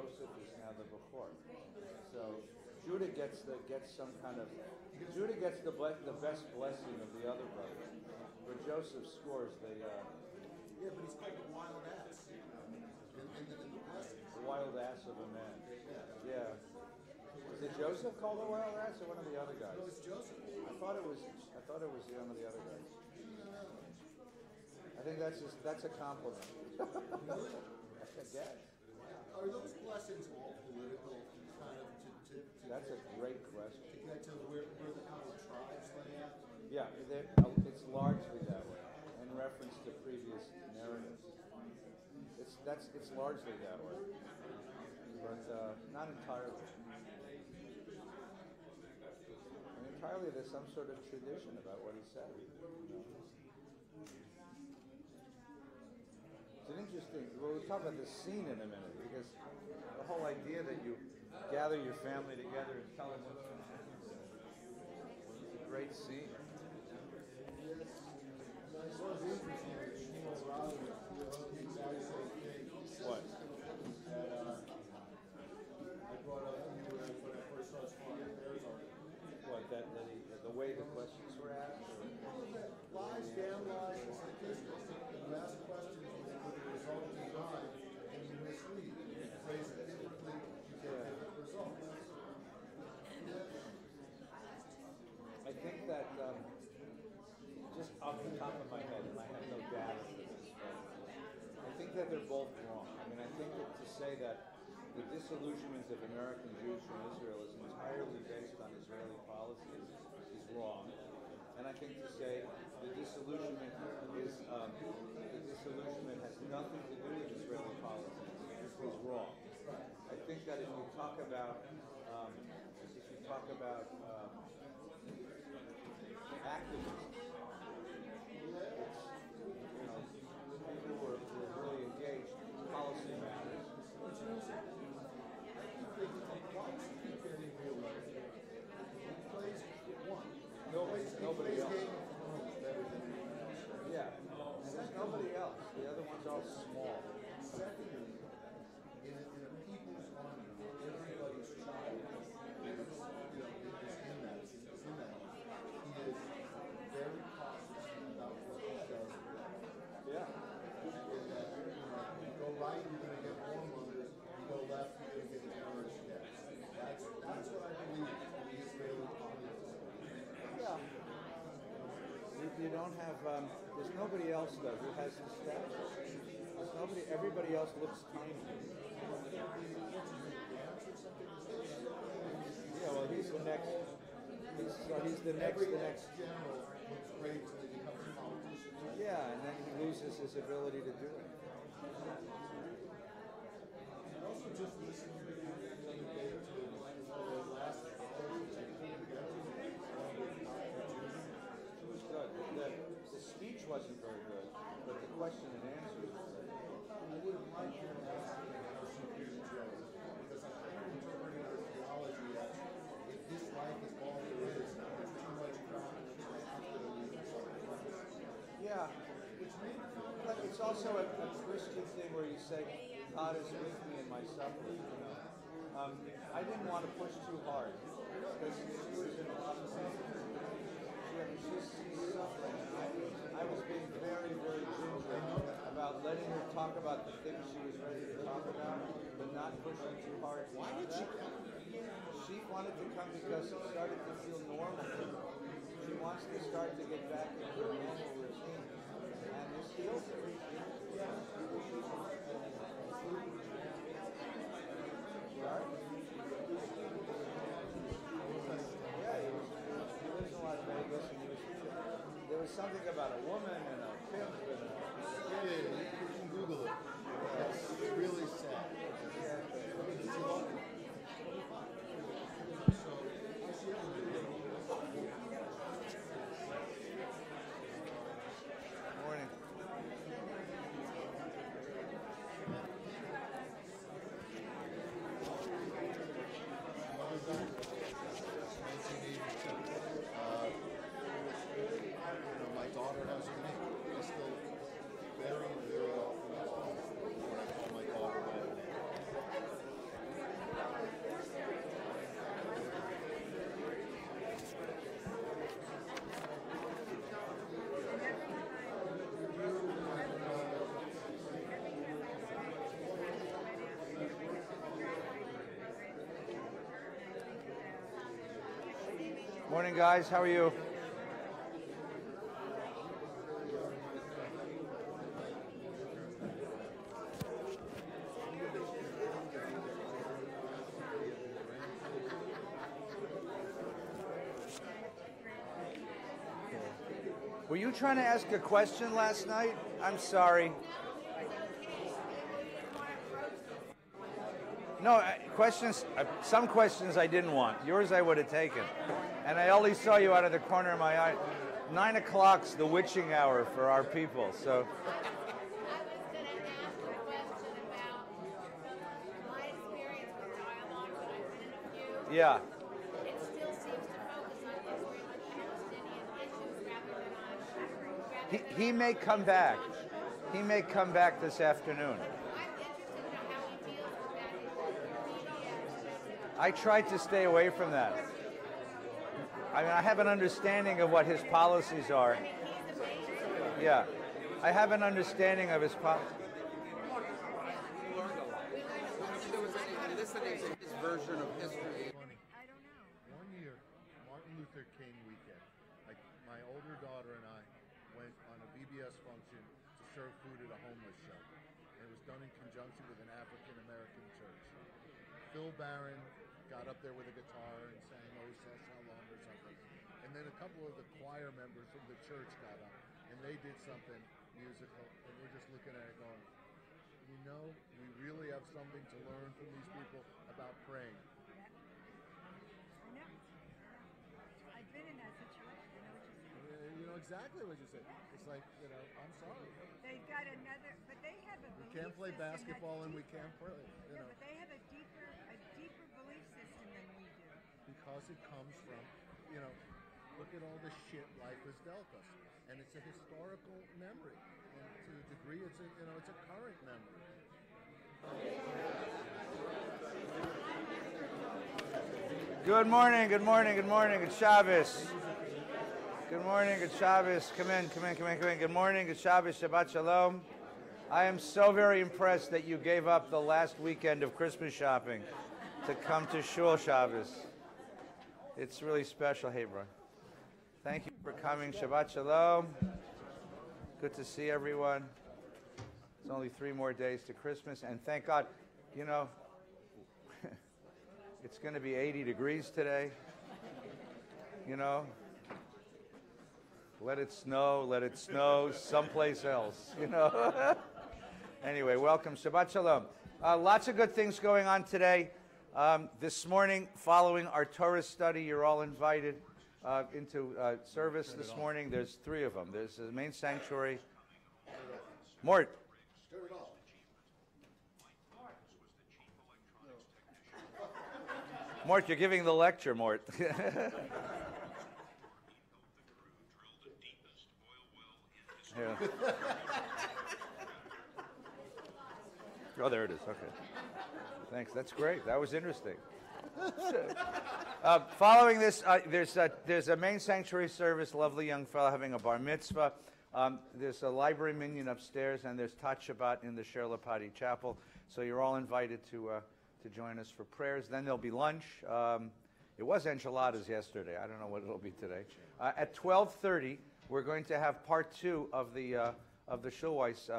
Joseph is now the Bechor. So Judah gets some kind of Judah gets the best blessing of the other brothers, but Joseph scores the. Yeah, but he's called the wild ass. The wild ass of a man. Yeah. Is it Joseph called the wild ass or one of the other guys? No, it's Joseph. I thought it was one of the other guys. I think that's a compliment. Really? I guess. Are those blessings all political, kind of That's a great question. to get to where the kind of tribes lay at? Yeah, it's largely that way, in reference to previous narratives. It's largely that way, but not entirely. And entirely, there's some sort of tradition about what he said. It's an interesting. Well, we'll talk about this scene in a minute, because the whole idea that you gather your family together and tell them what's going to happen. It's a great scene. What? I brought up when I first saw his father affairs article. What, the way the questions were asked? Lies, damn lies, and statistics. You ask questions with the result of design, and you mislead. You phrase it differently, you get different results. I think that, just off the top of my head, and I have no data for this, but I think that they're both wrong. I mean, I think that to say that the disillusionment of American Jews from Israel is entirely based on Israeli policies is wrong. And I think to say the disillusionment has nothing to do with Israeli policies is wrong. I think that if you talk about activism, people were really engaged in policy matters. Why does he keep getting reelected? He plays one. Nobody else. Game of Thrones better than anyone else. Yeah, and there's nobody else. The other ones are all small. Secondly, in a people's army, everybody's child is in that. He is very cautious about what he does. Yeah. You go right, you're going to get more mothers. You go left, you're going to get terrorist deaths. That's what I believe in the Israeli communist. Yeah. You don't have, there's nobody else though who has the stature. There's nobody, everybody else looks tiny. Yeah, well he's the next, he's the next general looks great until he becomes a politician. Yeah, and then he loses his ability to do it. I also just listened to the other day to the last It was good. The speech wasn't very good, but the question and answer was good. I would have liked him to ask him how she views Joe, because I'm interpreting her theology as if this life is all there is, there's too much crap and it's Yeah. which made it feel But it's also a Christian thing where you say, God is with me in my suffering. You know? I didn't want to push too hard because she was in a lot of pain. She's suffering. I was being very, very ginger about letting her talk about the things she was ready to talk about, but not pushing too hard. Why did she come? She wanted to come because she started to feel normal. She wants to start to get back into her normal routine. And this heals her. Right? Yeah, he lives in Las Vegas, and there was something about a woman and a pimp and a... Yeah, you can Google it. It's really sad. Morning. Morning, guys. How are you? Were you trying to ask a question last night? I'm sorry. No, questions. Some questions I didn't want. Yours I would have taken. And I only saw you out of the corner of my eye. 9 o'clock's the witching hour for our people. So. I was going to ask a question about my experience with dialogue, but I've been in a few. Yeah. It still seems to focus on Israel and Palestinian issues rather than on. He may come back. He may come back this afternoon. I'm interested in how he deals with that in I tried to stay away from that. I mean, I have an understanding of what his policies are. Yeah. I have an understanding of his policies. There was any listening to his version of history. I don't know. One year, Martin Luther King weekend, like my older daughter and I went on a VBS function to serve food at a homeless shelter. And it was done in conjunction with an African American church. Phil Barron got up there with a guitar and sang "Oh Saw Shalom" or something. And then a couple of the choir members from the church got up and they did something musical. And we're just looking at it going, you know, we really have something to learn from these people about praying. I know. I've been in that situation. I know what you're saying. You know exactly what you said. It's like, you know, I'm sorry. They've got another, but they have a We belief can't play system basketball that's and we deeper. can't play, you No, know, but they have a deeper belief system than we do. because it comes from, you know, look at all the shit life has dealt us. And it's a historical memory. And to a degree, it's a, you know, it's a current memory. Good morning, good morning, good morning. Good Shabbos. Good morning, good Shabbos. Come in. Good morning, good Shabbos, Shabbat Shalom. I am so very impressed that you gave up the last weekend of Christmas shopping to come to Shul Shabbos. It's really special. Hey, bro. Thank you for coming. Shabbat Shalom. Good to see everyone. It's only 3 more days to Christmas, and thank God, you know, it's going to be 80 degrees today. You know, let it snow someplace else, you know. Anyway, welcome. Shabbat Shalom. Lots of good things going on today. This morning, following our Torah study, you're all invited into service this morning. There's 3 of them. There's the main sanctuary. Mort. Mort, you're giving the lecture, Mort. Yeah. Oh, there it is. Okay. Thanks. That's great. That was interesting. Following this, there's a main sanctuary service, lovely young fellow having a bar mitzvah. There's a library minion upstairs, and there's Tat Shabbat in the Sher Lapati Chapel. So you're all invited to join us for prayers. Then there'll be lunch. It was enchiladas yesterday. I don't know what it'll be today. At 12:30, we're going to have part 2 of the Schulweiss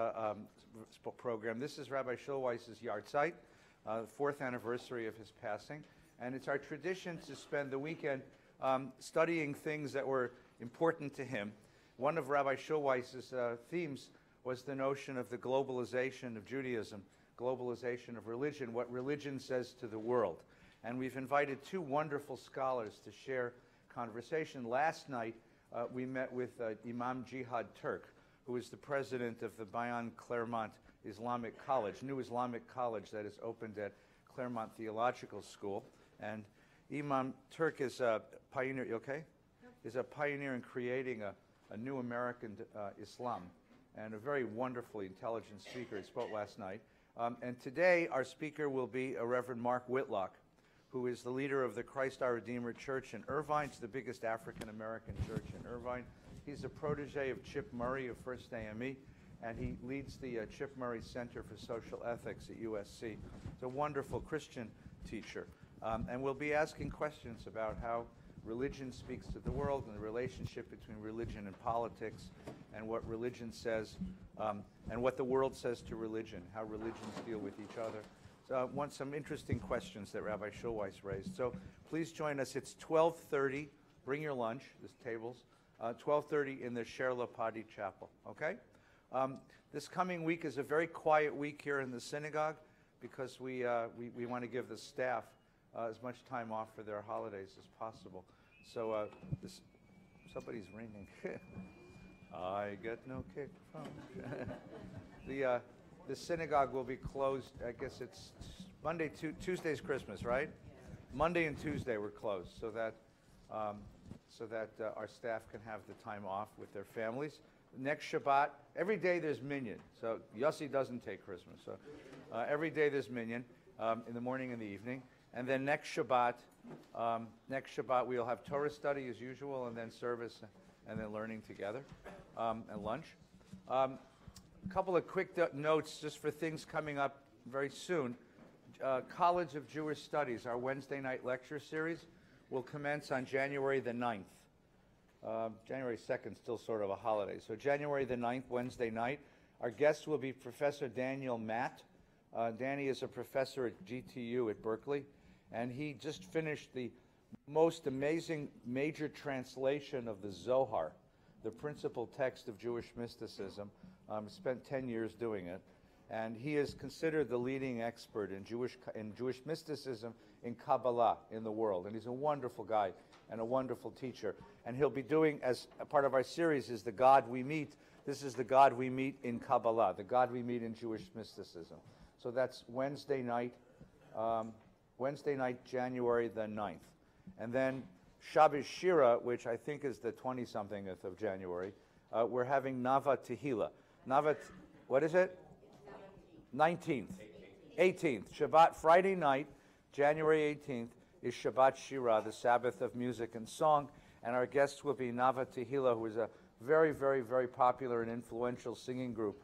program. This is Rabbi Schulweiss's yahrzeit, 4th anniversary of his passing. And it's our tradition to spend the weekend studying things that were important to him. One of Rabbi Schulweiss's themes was the notion of the globalization of Judaism, globalization of religion, what religion says to the world. And we've invited 2 wonderful scholars to share conversation. Last night, we met with Imam Jihad Turk, who is the president of the Bayan Claremont Islamic College, new Islamic college that is opened at Claremont Theological School. And Imam Turk is a pioneer, you okay? Is a pioneer in creating a new American Islam, and a very wonderfully intelligent speaker. He spoke last night. And today our speaker will be a Reverend Mark Whitlock, who is the leader of the Christ Our Redeemer Church in Irvine. It's the biggest African-American church in Irvine. He's a protege of Chip Murray of First AME, and he leads the Chip Murray Center for Social Ethics at USC. He's a wonderful Christian teacher. And we'll be asking questions about how religion speaks to the world and the relationship between religion and politics and what religion says and what the world says to religion, how religions deal with each other. So I want some interesting questions that Rabbi Schulweis raised. So please join us. It's 12:30. Bring your lunch, there's tables. 12:30 in the Sher Lapadi Chapel, okay? This coming week is a very quiet week here in the synagogue because we want to give the staff as much time off for their holidays as possible. So somebody's ringing. I get no kick from the synagogue will be closed. I guess it's Monday, Tuesday's Christmas, right? Monday and Tuesday we're closed so that our staff can have the time off with their families. Next Shabbat, every day there's minyan. So Yossi doesn't take Christmas. So every day there's minyan in the morning and the evening. And then next Shabbat we'll have Torah study as usual, and then service, and then learning together, and lunch. A couple of quick notes just for things coming up very soon. College of Jewish Studies, our Wednesday night lecture series, will commence on January the 9th. January 2nd, still sort of a holiday. So January the 9th, Wednesday night. Our guest will be Professor Daniel Matt. Danny is a professor at GTU at Berkeley, and he just finished the most amazing major translation of the Zohar, the principal text of Jewish mysticism. Spent 10 years doing it. And he is considered the leading expert in Jewish mysticism in Kabbalah in the world. And he's a wonderful guy and a wonderful teacher. And he'll be doing, as a part of our series, is The God We Meet. This is the God we meet in Kabbalah, the God we meet in Jewish mysticism. So that's Wednesday night, January the 9th. And then Shabbos Shira, which I think is the 20-somethingth of January, we're having Nava Tehillah. What is it? 19th. 18th. Shabbat, Friday night, January 18th, is Shabbat Shira, the Sabbath of music and song. And our guests will be Nava Tehillah, who is a very, very, very popular and influential singing group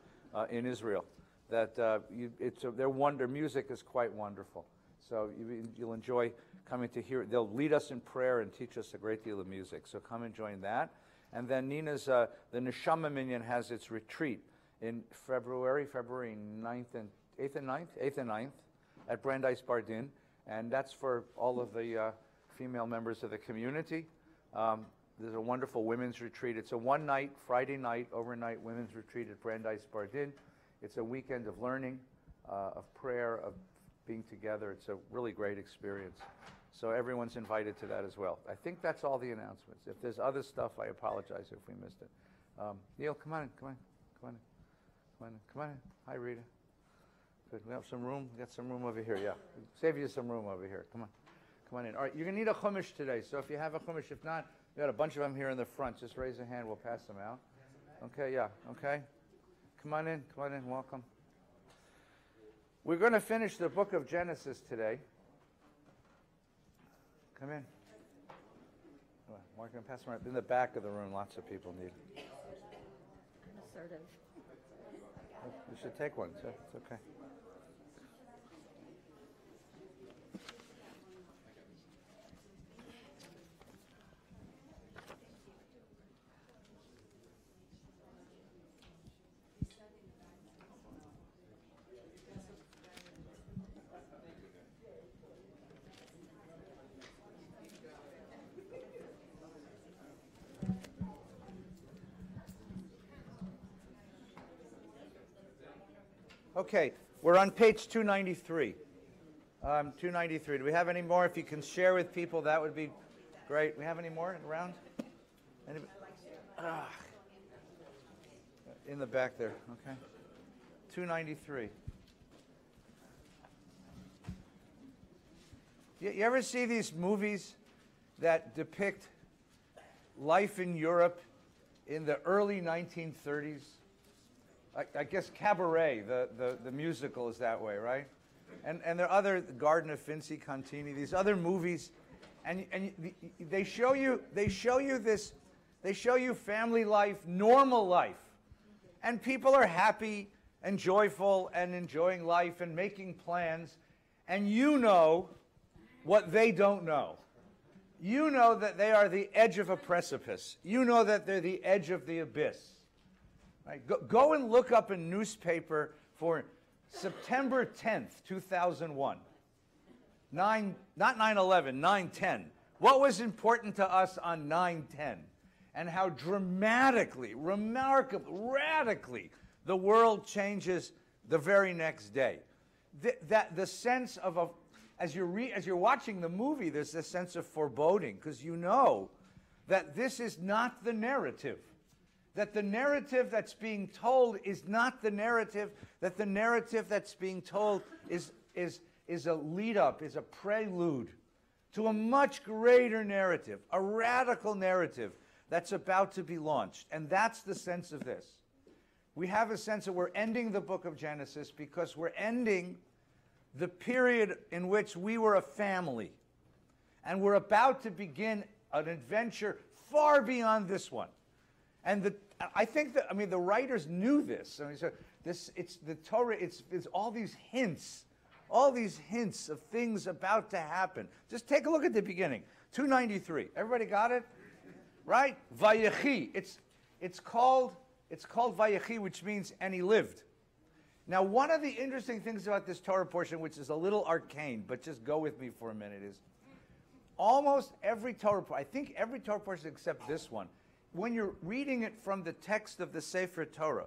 in Israel. Their music is quite wonderful. So you'll enjoy coming to hear it. They'll lead us in prayer and teach us a great deal of music. So come and join that. And then Nina's, the Neshama Minyan has its retreat in February 9th and 8th and 9th? 8th and 9th at Brandeis Bardin. And that's for all of the female members of the community. There's a wonderful women's retreat. It's a one-night, Friday night, overnight women's retreat at Brandeis Bardin. It's a weekend of learning, of prayer, of being together. It's a really great experience. So everyone's invited to that as well. I think that's all the announcements. If there's other stuff, I apologize if we missed it. Neil, come on in. Hi, Rita. Good. We have some room. We got some room over here. Yeah. Save you some room over here. Come on in. All right. You're going to need a chumash today. So if you have a chumash, if not, we got a bunch of them here in the front. Just raise a hand. We'll pass them out. Okay. Yeah. Okay. Come on in. Welcome. We're going to finish the book of Genesis today. Come in. Mark and pass them right in the back of the room. Lots of people need. Assertive. You should take one. So it's okay. Okay, we're on page 293. 293. Do we have any more? If you can share with people, that would be great. We have any more around? Anybody? In the back there. Okay. 293. You ever see these movies that depict life in Europe in the early 1930s? I guess Cabaret, the musical, is that way, right? And there are other, Garden of Finzi, Contini, these other movies, and they show you family life, normal life, and people are happy and joyful and enjoying life and making plans, and you know what they don't know. You know that they are the edge of a precipice. You know that they're the edge of the abyss. Right? Go and look up a newspaper for September 10th, 2001. Not 9/11, 9/10. What was important to us on 9/10? And how dramatically, remarkably, radically the world changes the very next day. The sense of as you're watching the movie, there's this sense of foreboding, because you know that this is not the narrative. That the narrative that's being told is not the narrative, that the narrative that's being told is a lead-up, is a prelude to a much greater narrative, a radical narrative that's about to be launched. And that's the sense of this. We have a sense that we're ending the book of Genesis because we're ending the period in which we were a family. And we're about to begin an adventure far beyond this one. And I think that, the writers knew this. So it's the Torah, it's all these hints of things about to happen. Just take a look at the beginning. 293. Everybody got it? Right? Vayechi. It's called Vayechi, which means, and he lived. Now, one of the interesting things about this Torah portion, which is a little arcane, but just go with me for a minute, is almost every Torah, I think every Torah portion except this one, when you're reading it from the text of the Sefer Torah,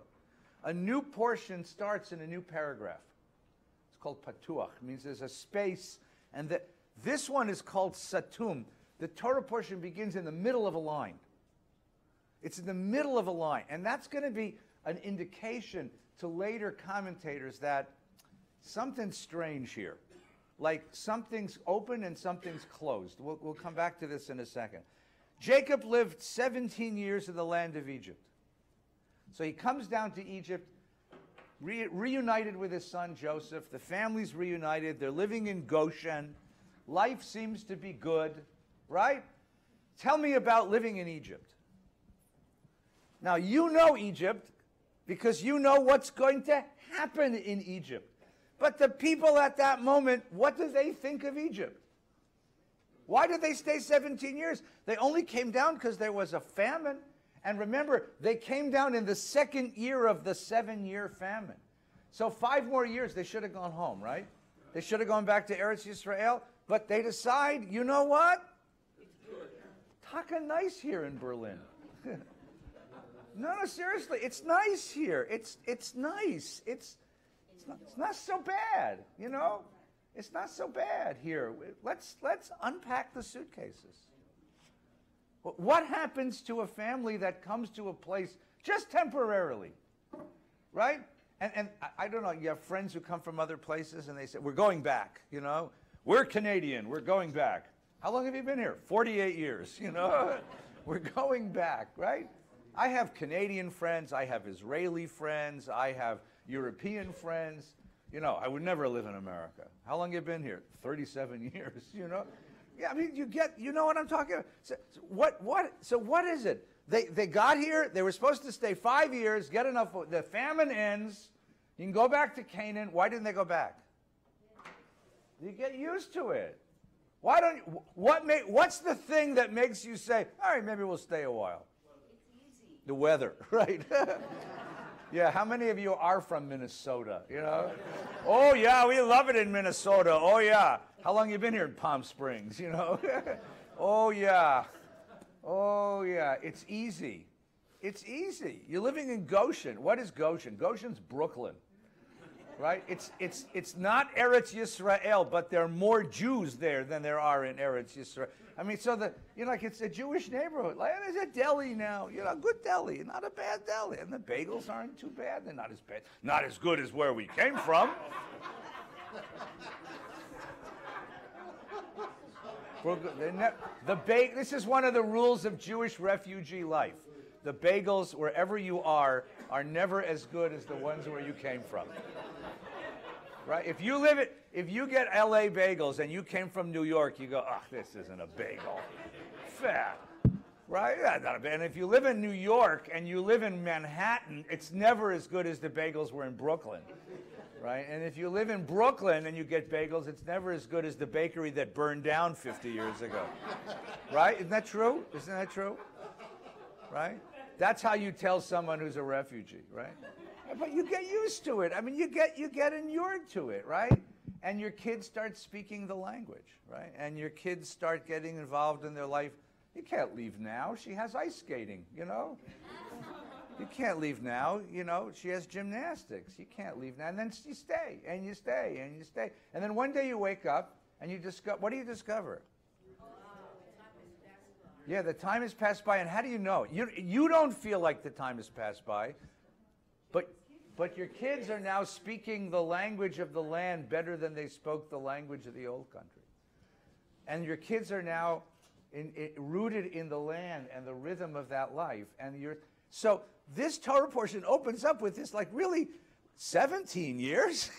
a new portion starts in a new paragraph. It's called Patuach. It means there's a space, and this one is called Satum. The Torah portion begins in the middle of a line. It's in the middle of a line, and that's going to be an indication to later commentators that something's strange here. Like something's open and something's closed. We'll come back to this in a second. Jacob lived 17 years in the land of Egypt. So he comes down to Egypt, reunited with his son Joseph. The family's reunited. They're living in Goshen. Life seems to be good, right? Tell me about living in Egypt. Now, you know Egypt because you know what's going to happen in Egypt. But the people at that moment, what do they think of Egypt? Why did they stay 17 years? They only came down because there was a famine. And remember, they came down in the second year of the 7-year famine. So 5 more years, they should have gone home, right? They should have gone back to Eretz Yisrael. But they decide, you know what? Taka nice here in Berlin. No, seriously, it's nice here. It's nice. It's not so bad, you know? It's not so bad here. Let's unpack the suitcases. What happens to a family that comes to a place just temporarily, right? And I don't know, you have friends who come from other places and they say, we're going back, you know? We're Canadian, we're going back. How long have you been here? 48 years, you know? We're going back, right? I have Canadian friends, I have Israeli friends, I have European friends. You know, I would never live in America. How long have you been here? 37 years, you know? Yeah, you know what I'm talking about? So what is it? They got here, they were supposed to stay 5 years, get enough, the famine ends, you can go back to Canaan. Why didn't they go back? You get used to it. What's the thing that makes you say, all right, maybe we'll stay a while? It's easy. The weather, right? Yeah, how many of you are from Minnesota, you know? Oh, yeah, we love it in Minnesota. Oh, yeah. How long have you been here in Palm Springs, you know? Oh, yeah. Oh, yeah. It's easy. It's easy. You're living in Goshen. What is Goshen? Goshen's Brooklyn, right? It's not Eretz Yisrael, but there are more Jews there than there are in Eretz Yisrael. I mean, so it's a Jewish neighborhood. Like, there's a deli now, you know, good deli, not a bad deli. And the bagels aren't too bad. They're not as bad, not as good as where we came from. This is one of the rules of Jewish refugee life. The bagels, wherever you are never as good as the ones where you came from. Right? If you get LA bagels and you came from New York, you go, this isn't a bagel. Fat. Right? Yeah, not a bad. And if you live in New York and you live in Manhattan, it's never as good as the bagels were in Brooklyn. right? And if you live in Brooklyn and you get bagels, it's never as good as the bakery that burned down 50 years ago, right? Isn't that true? Isn't that true? Right? That's how you tell someone who's a refugee, right? But you get used to it. I mean, you get inured to it, right? And your kids start speaking the language, right? And your kids start getting involved in their life. You can't leave now. She has ice skating, you know? You can't leave now, you know? She has gymnastics. You can't leave now. And then you stay, and you stay, and you stay. And then one day you wake up, and you discover, what do you discover? Yeah, the time has passed by, and how do you know? You don't feel like the time has passed by, but your kids are now speaking the language of the land better than they spoke the language of the old country. And your kids are now rooted in the land and the rhythm of that life. So this Torah portion opens up with this, like, really, 17 years?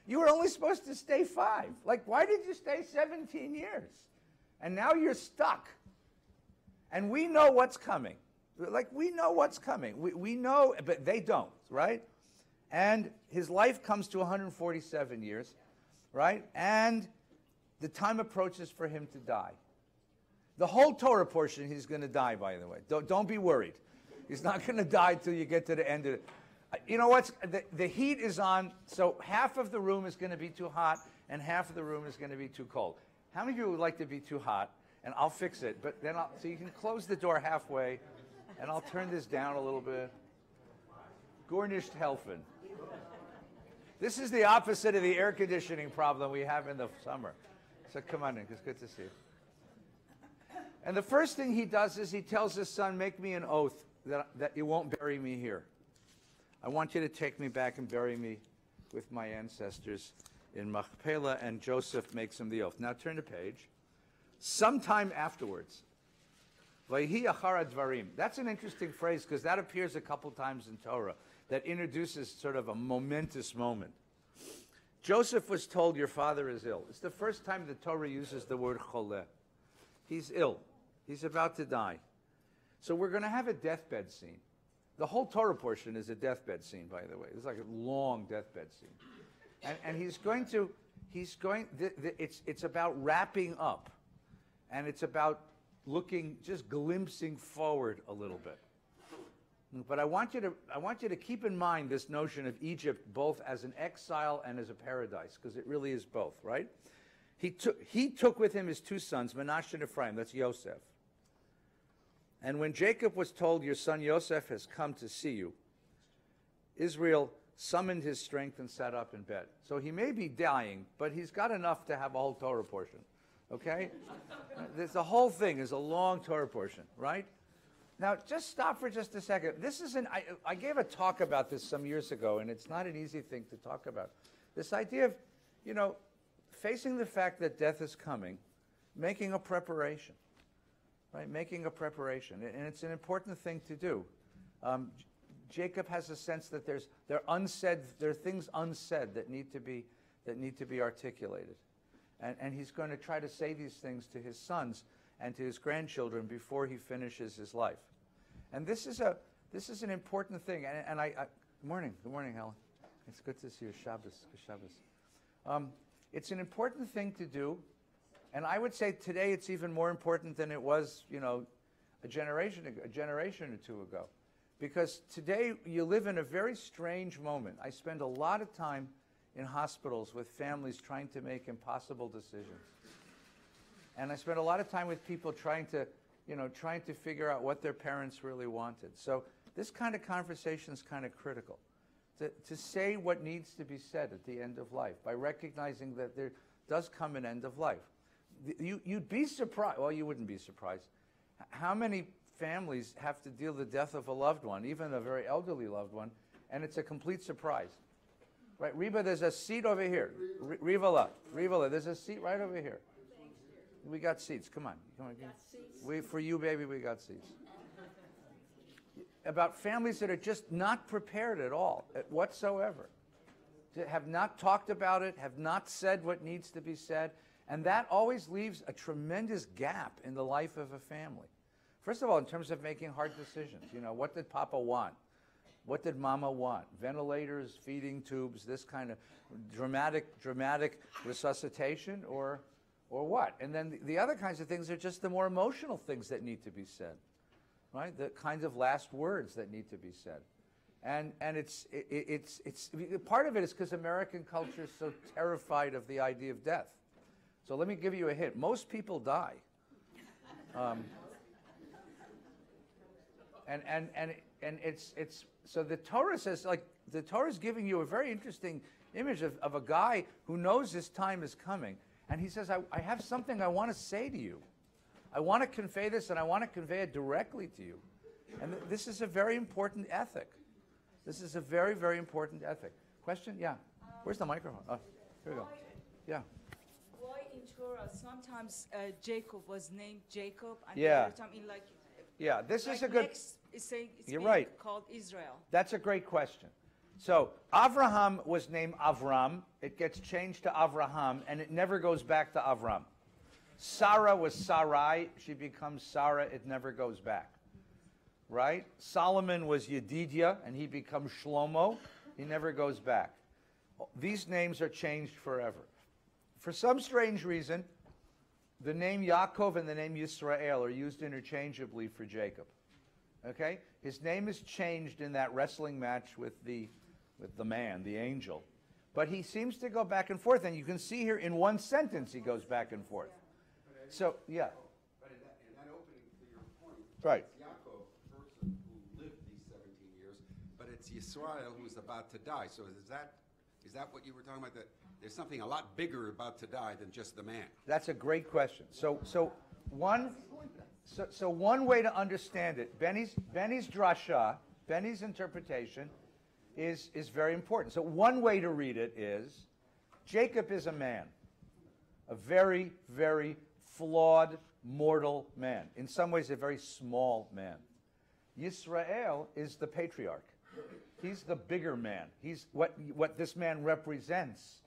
You were only supposed to stay 5. Like, why did you stay 17 years? And now you're stuck. And we know what's coming. Like, we know what's coming. We know, but they don't, right? And his life comes to 147 years, right? And the time approaches for him to die. The whole Torah portion, he's going to die, by the way. Don't be worried. He's not going to die till you get to the end of it. You know what's, the heat is on, so half of the room is going to be too hot, and half of the room is going to be too cold. How many of you would like to be too hot? And I'll fix it, but then so you can close the door halfway, and I'll turn this down a little bit. Gornished helfen. This is the opposite of the air conditioning problem we have in the summer. So come on in, it's good to see you. And the first thing he does is he tells his son, make me an oath that you won't bury me here. I want you to take me back and bury me with my ancestors in Machpelah, and Joseph makes him the oath. Now turn the page. Sometime afterwards, Vayechi achar hadvarim. That's an interesting phrase because that appears a couple times in Torah that introduces sort of a momentous moment. Joseph was told, your father is ill. It's the first time the Torah uses the word choleh. He's ill. He's about to die. So we're going to have a deathbed scene. The whole Torah portion is a deathbed scene, by the way. It's like a long deathbed scene. And it's about wrapping up. And it's about looking, just glimpsing forward a little bit. But I want you to keep in mind this notion of Egypt both as an exile and as a paradise, because it really is both, right? He took with him his 2 sons, Menashe and Ephraim. That's Yosef. And when Jacob was told, your son Yosef has come to see you, Israel summoned his strength and sat up in bed. So he may be dying, but he's got enough to have a whole Torah portion. Okay? The whole thing is a long Torah portion, right? Now, just stop for just a second. I gave a talk about this some years ago, and it's not an easy thing to talk about. This idea of, facing the fact that death is coming, making a preparation, right? Making a preparation. And it's an important thing to do. Jacob has a sense that there are things unsaid that need to be articulated. And he's going to try to say these things to his sons and to his grandchildren before he finishes his life. And this is an important thing. And good morning, Helen. It's good to see you. Shabbos, Shabbos. It's an important thing to do, and I would say today it's even more important than it was, a generation or two ago, because today you live in a very strange moment. I spend a lot of time in hospitals with families trying to make impossible decisions. And I spend a lot of time with people trying to figure out what their parents really wanted. So this kind of conversation is kind of critical. To say what needs to be said at the end of life by recognizing that there does come an end of life. You'd be surprised, well, you wouldn't be surprised, how many families have to deal with the death of a loved one, even a very elderly loved one, and it's a complete surprise. Right, Reba, there's a seat over here. Rivala, there's a seat right over here. We got seats. Come on. For you, baby, we got seats. About families that are just not prepared at all, whatsoever. Have not talked about it, have not said what needs to be said, and that always leaves a tremendous gap in the life of a family. First of all, in terms of making hard decisions, what did Papa want? What did Mama want? Ventilators, feeding tubes, this kind of dramatic resuscitation, or what? And then the other kinds of things are just the more emotional things that need to be said, right? The kinds of last words that need to be said. And it's part of it is because American culture is so terrified of the idea of death. So let me give you a hint. Most people die. And it's so the Torah says, like, the Torah is giving you a very interesting image of a guy who knows his time is coming, and he says, I have something I want to say to you. I want to convey this, and I want to convey it directly to you. And this is a very important ethic. This is a very, very important ethic. Question? Yeah. Where's the microphone? Oh, here we go. Yeah. Why in Torah sometimes Jacob was named Jacob, and Yeah. the other time in Yeah, this like is a good... next, it's saying it's You're being right. called Israel. That's a great question. So Avraham was named Avram. It gets changed to Avraham, and it never goes back to Avram. Sarah was Sarai. She becomes Sarah. It never goes back. Right? Solomon was Yedidia, and he becomes Shlomo. He never goes back. These names are changed forever. For some strange reason, the name Yaakov and the name Yisrael are used interchangeably for Jacob. Okay? His name is changed in that wrestling match with the man, the angel. But he seems to go back and forth, and you can see here in one sentence he goes back and forth. So, yeah. But in that opening, to your point, Right. it's Yaakov, the person who lived these 17 years, but it's Yisrael who's about to die. So is that what you were talking about? That there's something a lot bigger about to die than just the man. That's a great question. So one way to understand it, Benny's drasha, Benny's interpretation, is very important. So one way to read it is, Jacob is a man, a very, very flawed, mortal man. In some ways, a very small man. Yisrael is the patriarch. He's the bigger man. He's what this man represents,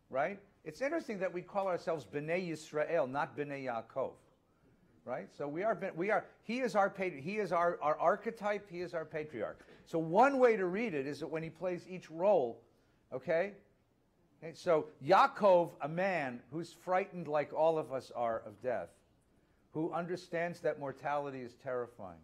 right? It's interesting that we call ourselves B'nai Yisrael, not B'nai Yaakov, right? So he is our archetype, he is our patriarch. So one way to read it is that when he plays each role, okay? So Yaakov, a man who's frightened like all of us are of death, who understands that mortality is terrifying,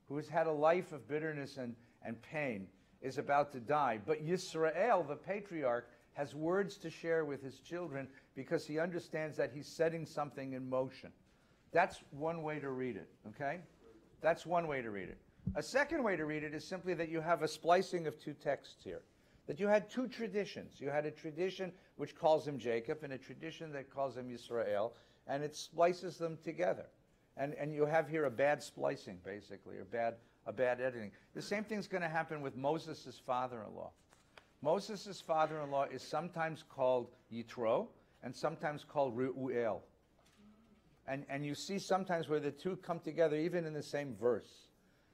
who has had a life of bitterness and pain, is about to die. But Yisrael, the patriarch, has words to share with his children because he understands that he's setting something in motion. That's one way to read it, okay? That's one way to read it. A second way to read it is simply that you have a splicing of two texts here. That you had two traditions. You had a tradition which calls him Jacob and a tradition that calls him Yisrael, and it splices them together. And you have here a bad splicing, basically, or a bad editing. The same thing's going to happen with Moses' father-in-law. Moses' father-in-law is sometimes called Yitro and sometimes called Reuel. And you see sometimes where the two come together even in the same verse.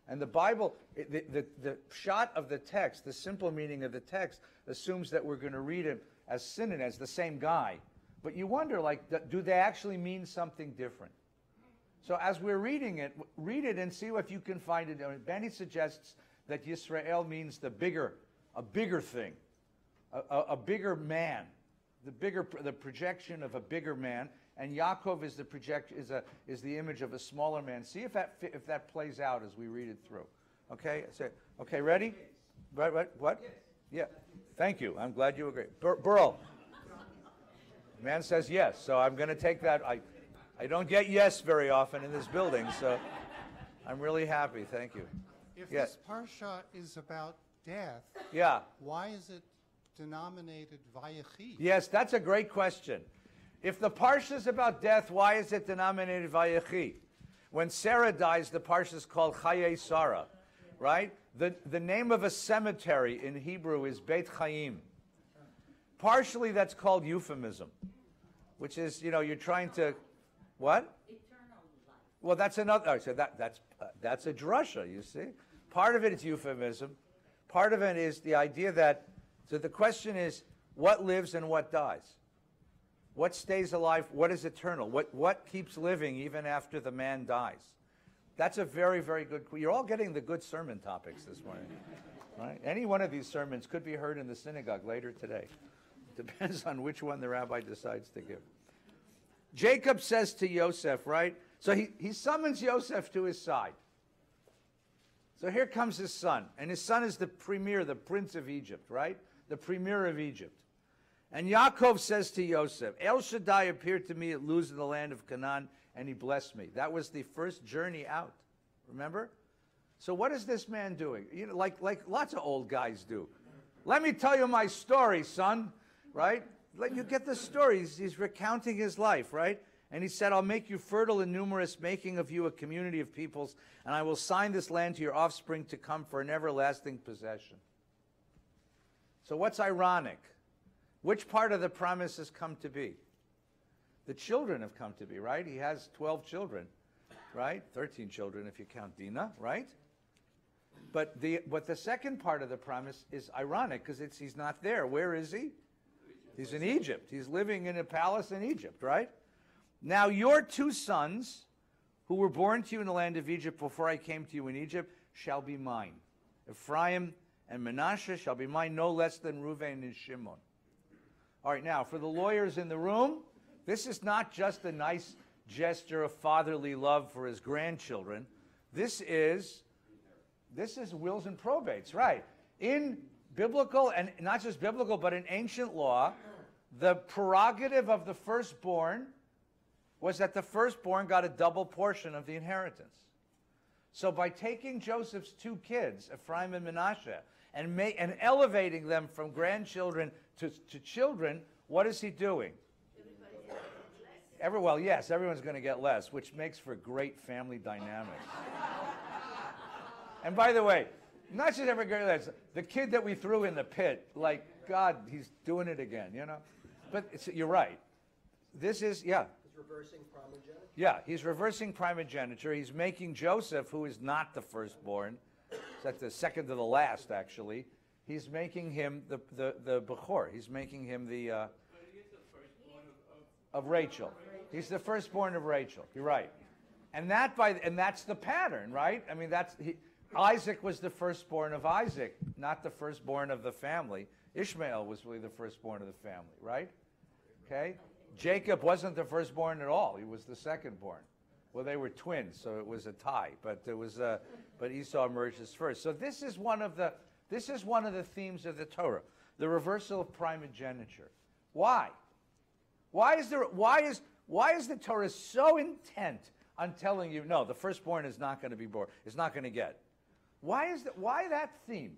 And the Bible, the shot of the text, the simple meaning of the text, assumes that we're going to read it as synonyms, the same guy. But you wonder, like, do they actually mean something different? So as we're reading it, read it and see if you can find it. Benny suggests that Yisrael means a bigger thing, a bigger man, the projection of a bigger man, and Yaakov is the image of a smaller man. See if that plays out as we read it through. Okay, okay, ready? Right, what? Yes. Yeah. Thank you. I'm glad you agree. Burl. Man says yes, so I'm going to take that. I don't get yes very often in this building, so I'm really happy. Thank you. If Yes. this Parsha is about death, Yeah. why is it denominated Vayechi? Yes, that's a great question. If the Parsha is about death, why is it denominated Vayechi? When Sarah dies, the Parsha is called Chaye Sarah, right? The name of a cemetery in Hebrew is Beit Chaim. Partially that's called euphemism, which is, you're trying to, what? Eternal life. Well, that's another, so that's a drasha, you see. Part of it is euphemism. Part of it is the idea that, so the question is, what lives and what dies? What stays alive? What is eternal? What keeps living even after the man dies? That's a very, very good, you're all getting the good sermon topics this morning. Right? Any one of these sermons could be heard in the synagogue later today. Depends on which one the rabbi decides to give. Jacob says to Yosef, right? So he summons Yosef to his side. So here comes his son. And his son is the premier, the prince of Egypt, right? The premier of Egypt. And Yaakov says to Yosef, El Shaddai appeared to me at Luz in the land of Canaan, and he blessed me. That was the first journey out. Remember? So what is this man doing? You know, like lots of old guys do. Let me tell you my story, son. Right? Let you get the story. He's recounting his life, right? And he said, I'll make you fertile and numerous, making of you a community of peoples, and I will sign this land to your offspring to come for an everlasting possession. So what's ironic? Which part of the promise has come to be? The children have come to be, right? He has 12 children, right? 13 children if you count Dinah, right? But the second part of the promise is ironic because he's not there. Where is he? He's in Egypt. He's living in a palace in Egypt, right? Now your 2 sons, who were born to you in the land of Egypt before I came to you in Egypt, shall be mine. Ephraim and Manasseh shall be mine, no less than Reuven and Shimon. All right, now, for the lawyers in the room, this is not just a nice gesture of fatherly love for his grandchildren. This is wills and probates, right? In biblical, and not just biblical, but in ancient law, the prerogative of the firstborn was that the firstborn got a double portion of the inheritance. So by taking Joseph's 2 kids, Ephraim and Manasseh, and elevating them from grandchildren to children, what is he doing? Yes, everyone's going to get less, which makes for great family dynamics. And by the way, not just every girl, that's the kid that we threw in the pit, like, God, he's doing it again, you know? But you're right. This is, yeah. He's reversing primogeniture? Yeah, he's reversing primogeniture. He's making Joseph, who is not the firstborn, that's the second to the last, actually, he's making him the Bechor. He's making him the, of Rachel. He's the firstborn of Rachel. You're right. And that's the pattern, right? I mean, Isaac was the firstborn of Isaac, not the firstborn of the family. Ishmael was really the firstborn of the family, right? Okay? Jacob wasn't the firstborn at all. He was the secondborn. Well, they were twins, so it was a tie. But Esau emerged as first. So this is one of the themes of the Torah, the reversal of primogeniture. Why? Why is the Torah so intent on telling you no, the firstborn is not going to be born, is not going to get? Why that theme?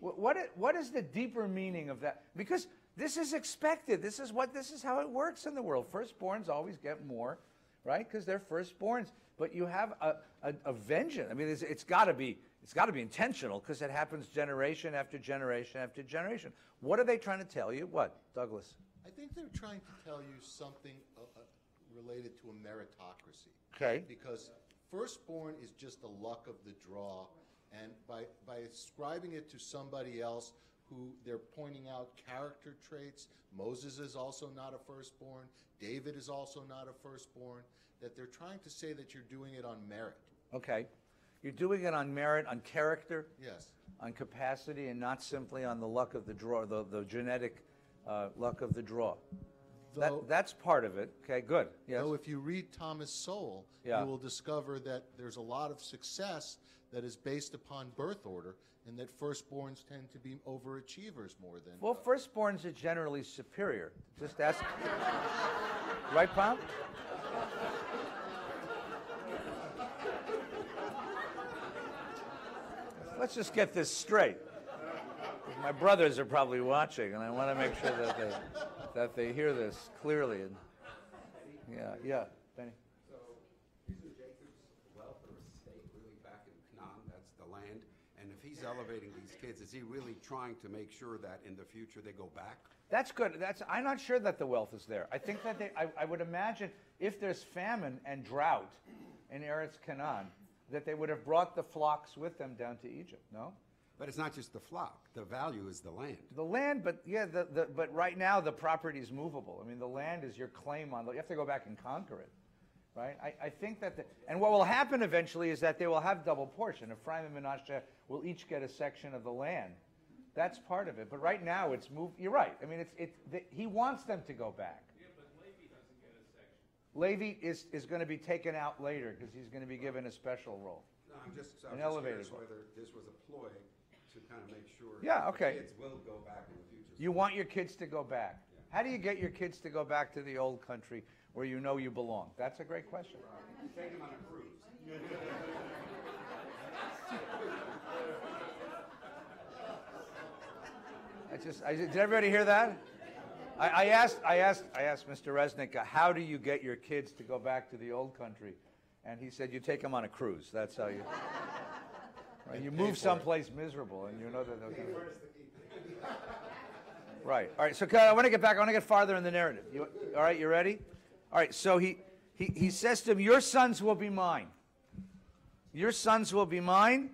What is the deeper meaning of that? Because this is expected. This is how it works in the world. Firstborns always get more, right? Because they're firstborns. But you have a vengeance. I mean, it's got to be intentional because it happens generation after generation after generation. What are they trying to tell you? What, Douglas? I think they're trying to tell you something related to a meritocracy. Okay. Because firstborn is just the luck of the draw, and by ascribing it to somebody else who they're pointing out character traits, Moses is also not a firstborn, David is also not a firstborn, that they're trying to say that you're doing it on merit. Okay. You're doing it on merit, on character? Yes. On capacity, and not simply on the luck of the draw, the genetic luck of the draw. That's part of it. Okay, good. Yes. Though if you read Thomas Sowell, you will discover that there's a lot of success that is based upon birth order, and that firstborns tend to be overachievers more than... Well, firstborns are generally superior. Just ask... Right, Pom? Let's just get this straight. My brothers are probably watching, and I want to make sure that they hear this clearly. And yeah, Benny. So, isn't Jacob's wealth or estate really back in Canaan? That's the land. And if he's elevating these kids, is he really trying to make sure that in the future they go back? That's good. I'm not sure that the wealth is there. I think that I would imagine if there's famine and drought in Eretz Canaan, that they would have brought the flocks with them down to Egypt. No. But it's not just the flock. The value is the land. The land, but yeah, but right now the property is movable. I mean, the land is your claim on. You have to go back and conquer it. right? I think that, and what will happen eventually is that they will have double portion. Ephraim and Manasseh will each get a section of the land. That's part of it. But right now it's moved. You're right. I mean, he wants them to go back. Yeah, but Levi doesn't get a section. Levi is going to be taken out later because he's going to be given a special role. No, I'm just elevated curious whether this was a ploy to kind of make sure Yeah, okay. the kids will go back in the future. You want your kids to go back. How do you get your kids to go back to the old country where you know you belong? That's a great question. Take them on a cruise. Did everybody hear that? I asked Mr. Resnick, how do you get your kids to go back to the old country? And he said, you take them on a cruise. That's how you. Right? You move someplace miserable, and you know that they'll come. Right. All right. So I want to get back. I want to get farther in the narrative. All right. You ready? All right. So he says to him, "Your sons will be mine. Your sons will be mine.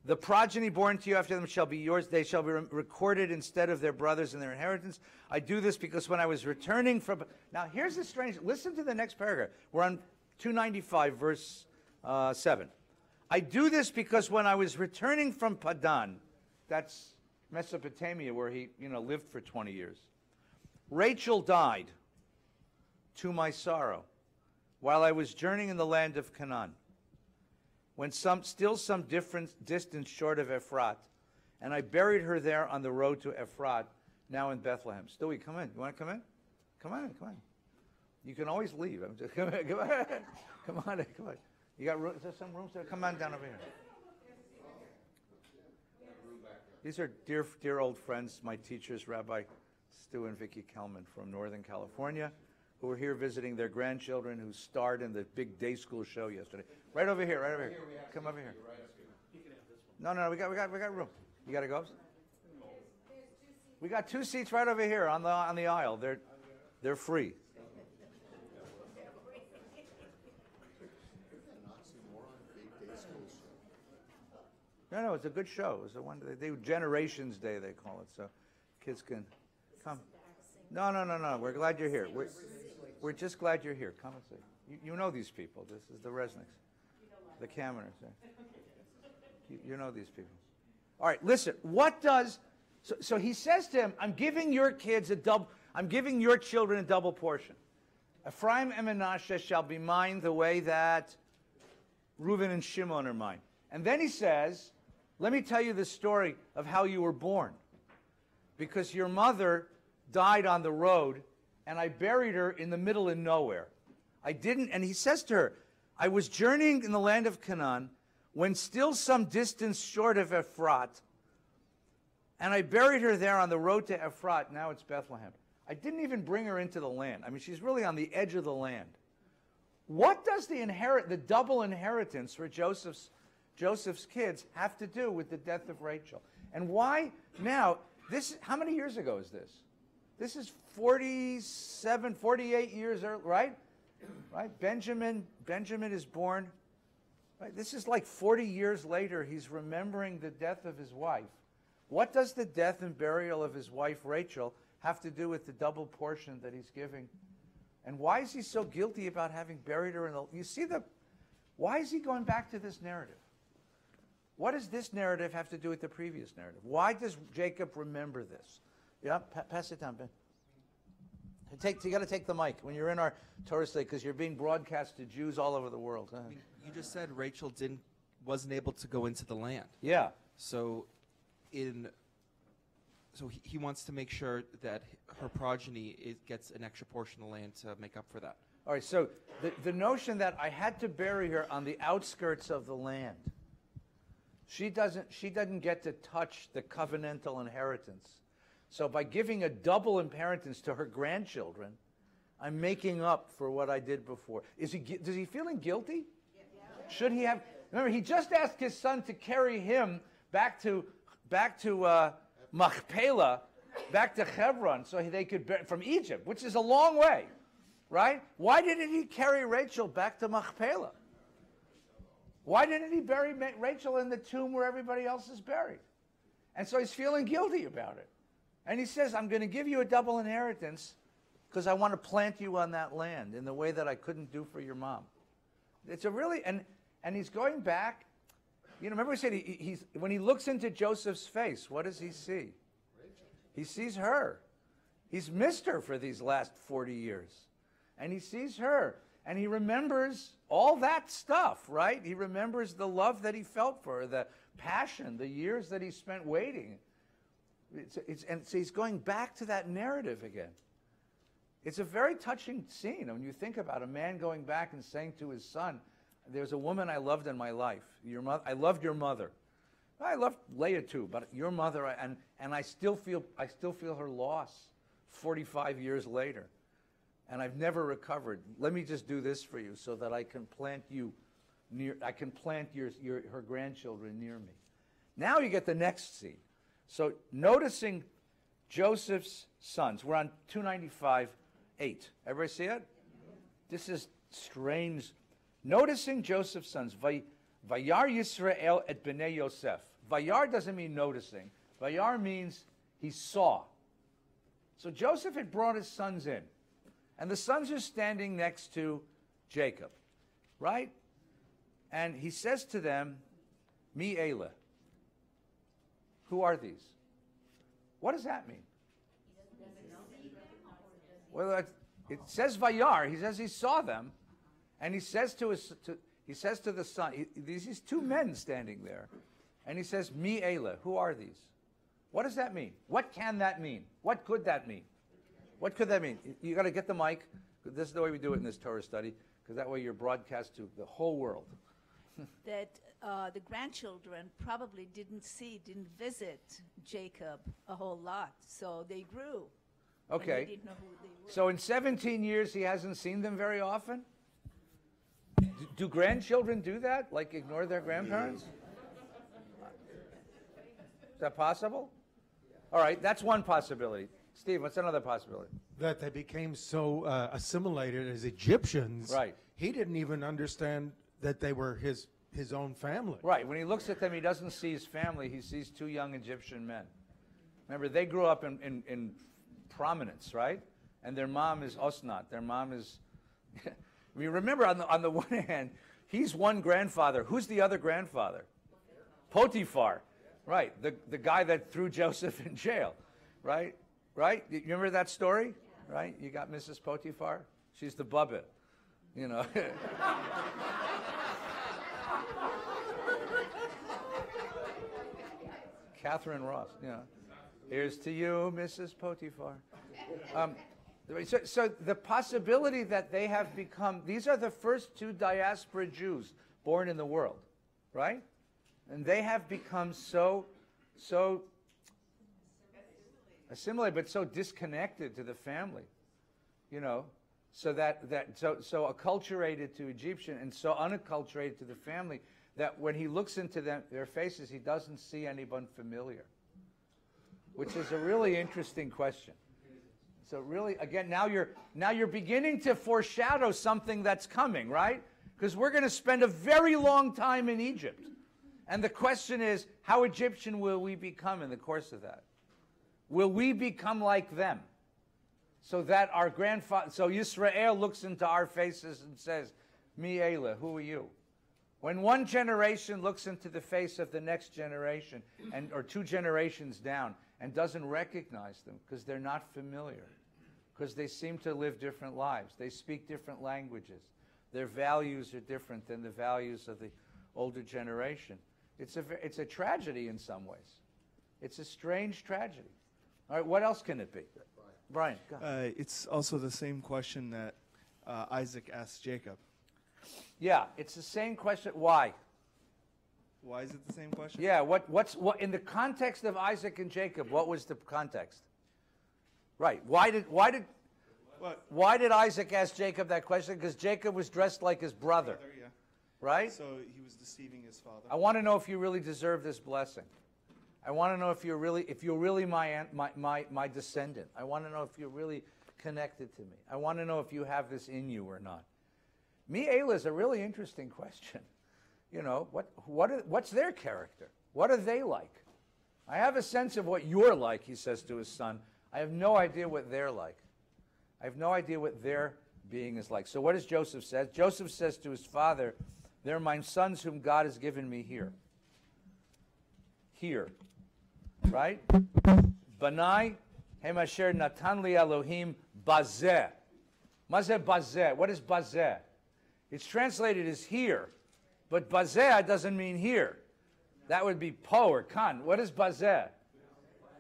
The progeny born to you after them shall be yours. They shall be recorded instead of their brothers in their inheritance. I do this because when I was returning from..." Now, here's the strange... Listen to the next paragraph. We're on 295, verse 7. "I do this because when I was returning from Padan," that's Mesopotamia, where he lived for 20 years, "Rachel died to my sorrow while I was journeying in the land of Canaan, when still some distance short of Ephrat, and I buried her there on the road to Ephrat, now in Bethlehem." Stewie, come in. You want to come in? Come on. You can always leave. I'm just, come on. You got room? Is there some room? Come on down over here. These are dear old friends, my teachers, Rabbi Stu and Vicki Kelman from Northern California, who were here visiting their grandchildren who starred in the big day school show yesterday. Right over here. Come over here. No, we got room. You got to go? We got 2 seats right over here on the aisle. They're free. No, it's a good show. It's the one they do Generations Day, they call it, so kids can come. No. We're glad you're here. We're just glad you're here. Come and see. You know these people. This is the Resnicks, the Camerons. You know these people. All right, listen. What does so he says to him, "I'm giving your kids I'm giving your children a double portion. Ephraim and Manasseh shall be mine the way that Reuben and Shimon are mine." And then he says, "Let me tell you the story of how you were born. Because your mother died on the road, and I buried her in the middle of nowhere. And he says to her, "I was journeying in the land of Canaan, when still some distance short of Ephrat, and I buried her there on the road to Ephrat." Now it's Bethlehem. "I didn't even bring her into the land." I mean, she's really on the edge of the land. What does the double inheritance for Joseph's kids have to do with the death of Rachel? And why now? How many years ago is this? This is 47, 48 years early, right? Right? Benjamin is born. Right? This is like 40 years later. He's remembering the death of his wife. What does the death and burial of his wife Rachel have to do with the double portion that he's giving? And why is he so guilty about having buried her in the... Why is he going back to this narrative? What does this narrative have to do with the previous narrative? Why does Jacob remember this? Yeah, pass it down, Ben. You got to take the mic when you're in our Torah study, because you're being broadcast to Jews all over the world. I mean, you just said Rachel wasn't able to go into the land. Yeah. So he wants to make sure that her progeny gets an extra portion of land to make up for that. All right. So the notion that I had to bury her on the outskirts of the land. She doesn't get to touch the covenantal inheritance. So by giving a double inheritance to her grandchildren, I'm making up for what I did before. Does he feeling guilty? Yeah. Should he have? Remember, he just asked his son to carry him back to Machpelah, back to Hebron, so they could from Egypt, which is a long way, right? Why didn't he carry Rachel back to Machpelah? Why didn't he bury Rachel in the tomb where everybody else is buried? And so he's feeling guilty about it. And he says, "I'm going to give you a double inheritance because I want to plant you on that land in the way that I couldn't do for your mom. It's a really, and he's going back. You know, remember we said he's when he looks into Joseph's face, what does he see? He sees her. He's missed her for these last 40 years. And he sees her. And he remembers all that stuff, right? He remembers the love that he felt for her, the passion, the years that he spent waiting. And so he's going back to that narrative again. It's a very touching scene when you think about a man going back and saying to his son, there's a woman I loved in my life. I loved your mother. I loved Leah too, but your mother, and I still feel her loss 45 years later. And I've never recovered. Let me just do this for you so that I can plant you near, I can plant her grandchildren near me. Now you get the next scene. So noticing Joseph's sons. We're on 295:8. Everybody see it? This is strange. Noticing Joseph's sons. Vayar Yisrael et bnei Yosef. Vayar doesn't mean noticing. Vayar means he saw. So Joseph had brought his sons in. And the sons are standing next to Jacob, right? And he says to them, Mi Eila. Who are these? What does that mean? Well, it says Vayar. He says he saw them. And he says to the son, these two men standing there. And he says, Mi Eila. Who are these? What does that mean? What can that mean? What could that mean? What could that mean? You got to get the mic. This is the way we do it in this Torah study, because that way you're broadcast to the whole world. That the grandchildren probably didn't visit Jacob a whole lot, so they grew. Okay. And they didn't know who they were. So in 17 years, he hasn't seen them very often? Do grandchildren do that? Like ignore their grandparents? Is that possible? All right, that's one possibility. Steve, what's another possibility? That they became so assimilated as Egyptians. Right. He didn't even understand that they were his own family. Right. When he looks at them, he doesn't see his family. He sees two young Egyptian men. Remember, they grew up in prominence, right? And their mom is Osnat. Their mom is... I mean, remember, on the one hand, he's one grandfather. Who's the other grandfather? Potiphar. Right. The guy that threw Joseph in jail. Right? Right? You remember that story? Right? You got Mrs. Potiphar? She's the bubbit. You know. Catherine Ross. You know. Here's to you, Mrs. Potiphar. So the possibility that they have become, these are the first two diaspora Jews born in the world, right? And they have become so assimilated, but so disconnected to the family, you know, so acculturated to Egyptian and so unacculturated to the family that when he looks into their faces, he doesn't see anyone familiar, which is a really interesting question. So really, again, now you're beginning to foreshadow something that's coming, right? Because we're going to spend a very long time in Egypt. And the question is, how Egyptian will we become in the course of that? Will we become like them? So that our so Yisrael looks into our faces and says, Mi Eila, who are you? When one generation looks into the face of the next generation, or two generations down, and doesn't recognize them because they're not familiar, because they seem to live different lives. They speak different languages. Their values are different than the values of the older generation. It's a tragedy in some ways. It's a strange tragedy. All right, what else can it be? Brian, go ahead. It's also the same question that Isaac asked Jacob. Yeah, it's the same question. Why? Why is it the same question? Yeah, what's in the context of Isaac and Jacob, what was the context? Right. Why did Isaac ask Jacob that question? Because Jacob was dressed like his brother. Yeah. Right? So he was deceiving his father. I want to know if you really deserve this blessing. I want to know if you're really my descendant. I want to know if you're really connected to me. I want to know if you have this in you or not. Mi Eila is a really interesting question. You know, what's their character? What are they like? I have a sense of what you're like, he says to his son. I have no idea what they're like. I have no idea what their being is like. So what does Joseph say? Joseph says to his father, they're my sons whom God has given me here. Here. Right? Banai, hem asher natan li Elohim bazeh. Mazeh bazeh. What is bazeh? It's translated as here. But bazeh doesn't mean here. That would be po or kan. What is bazeh?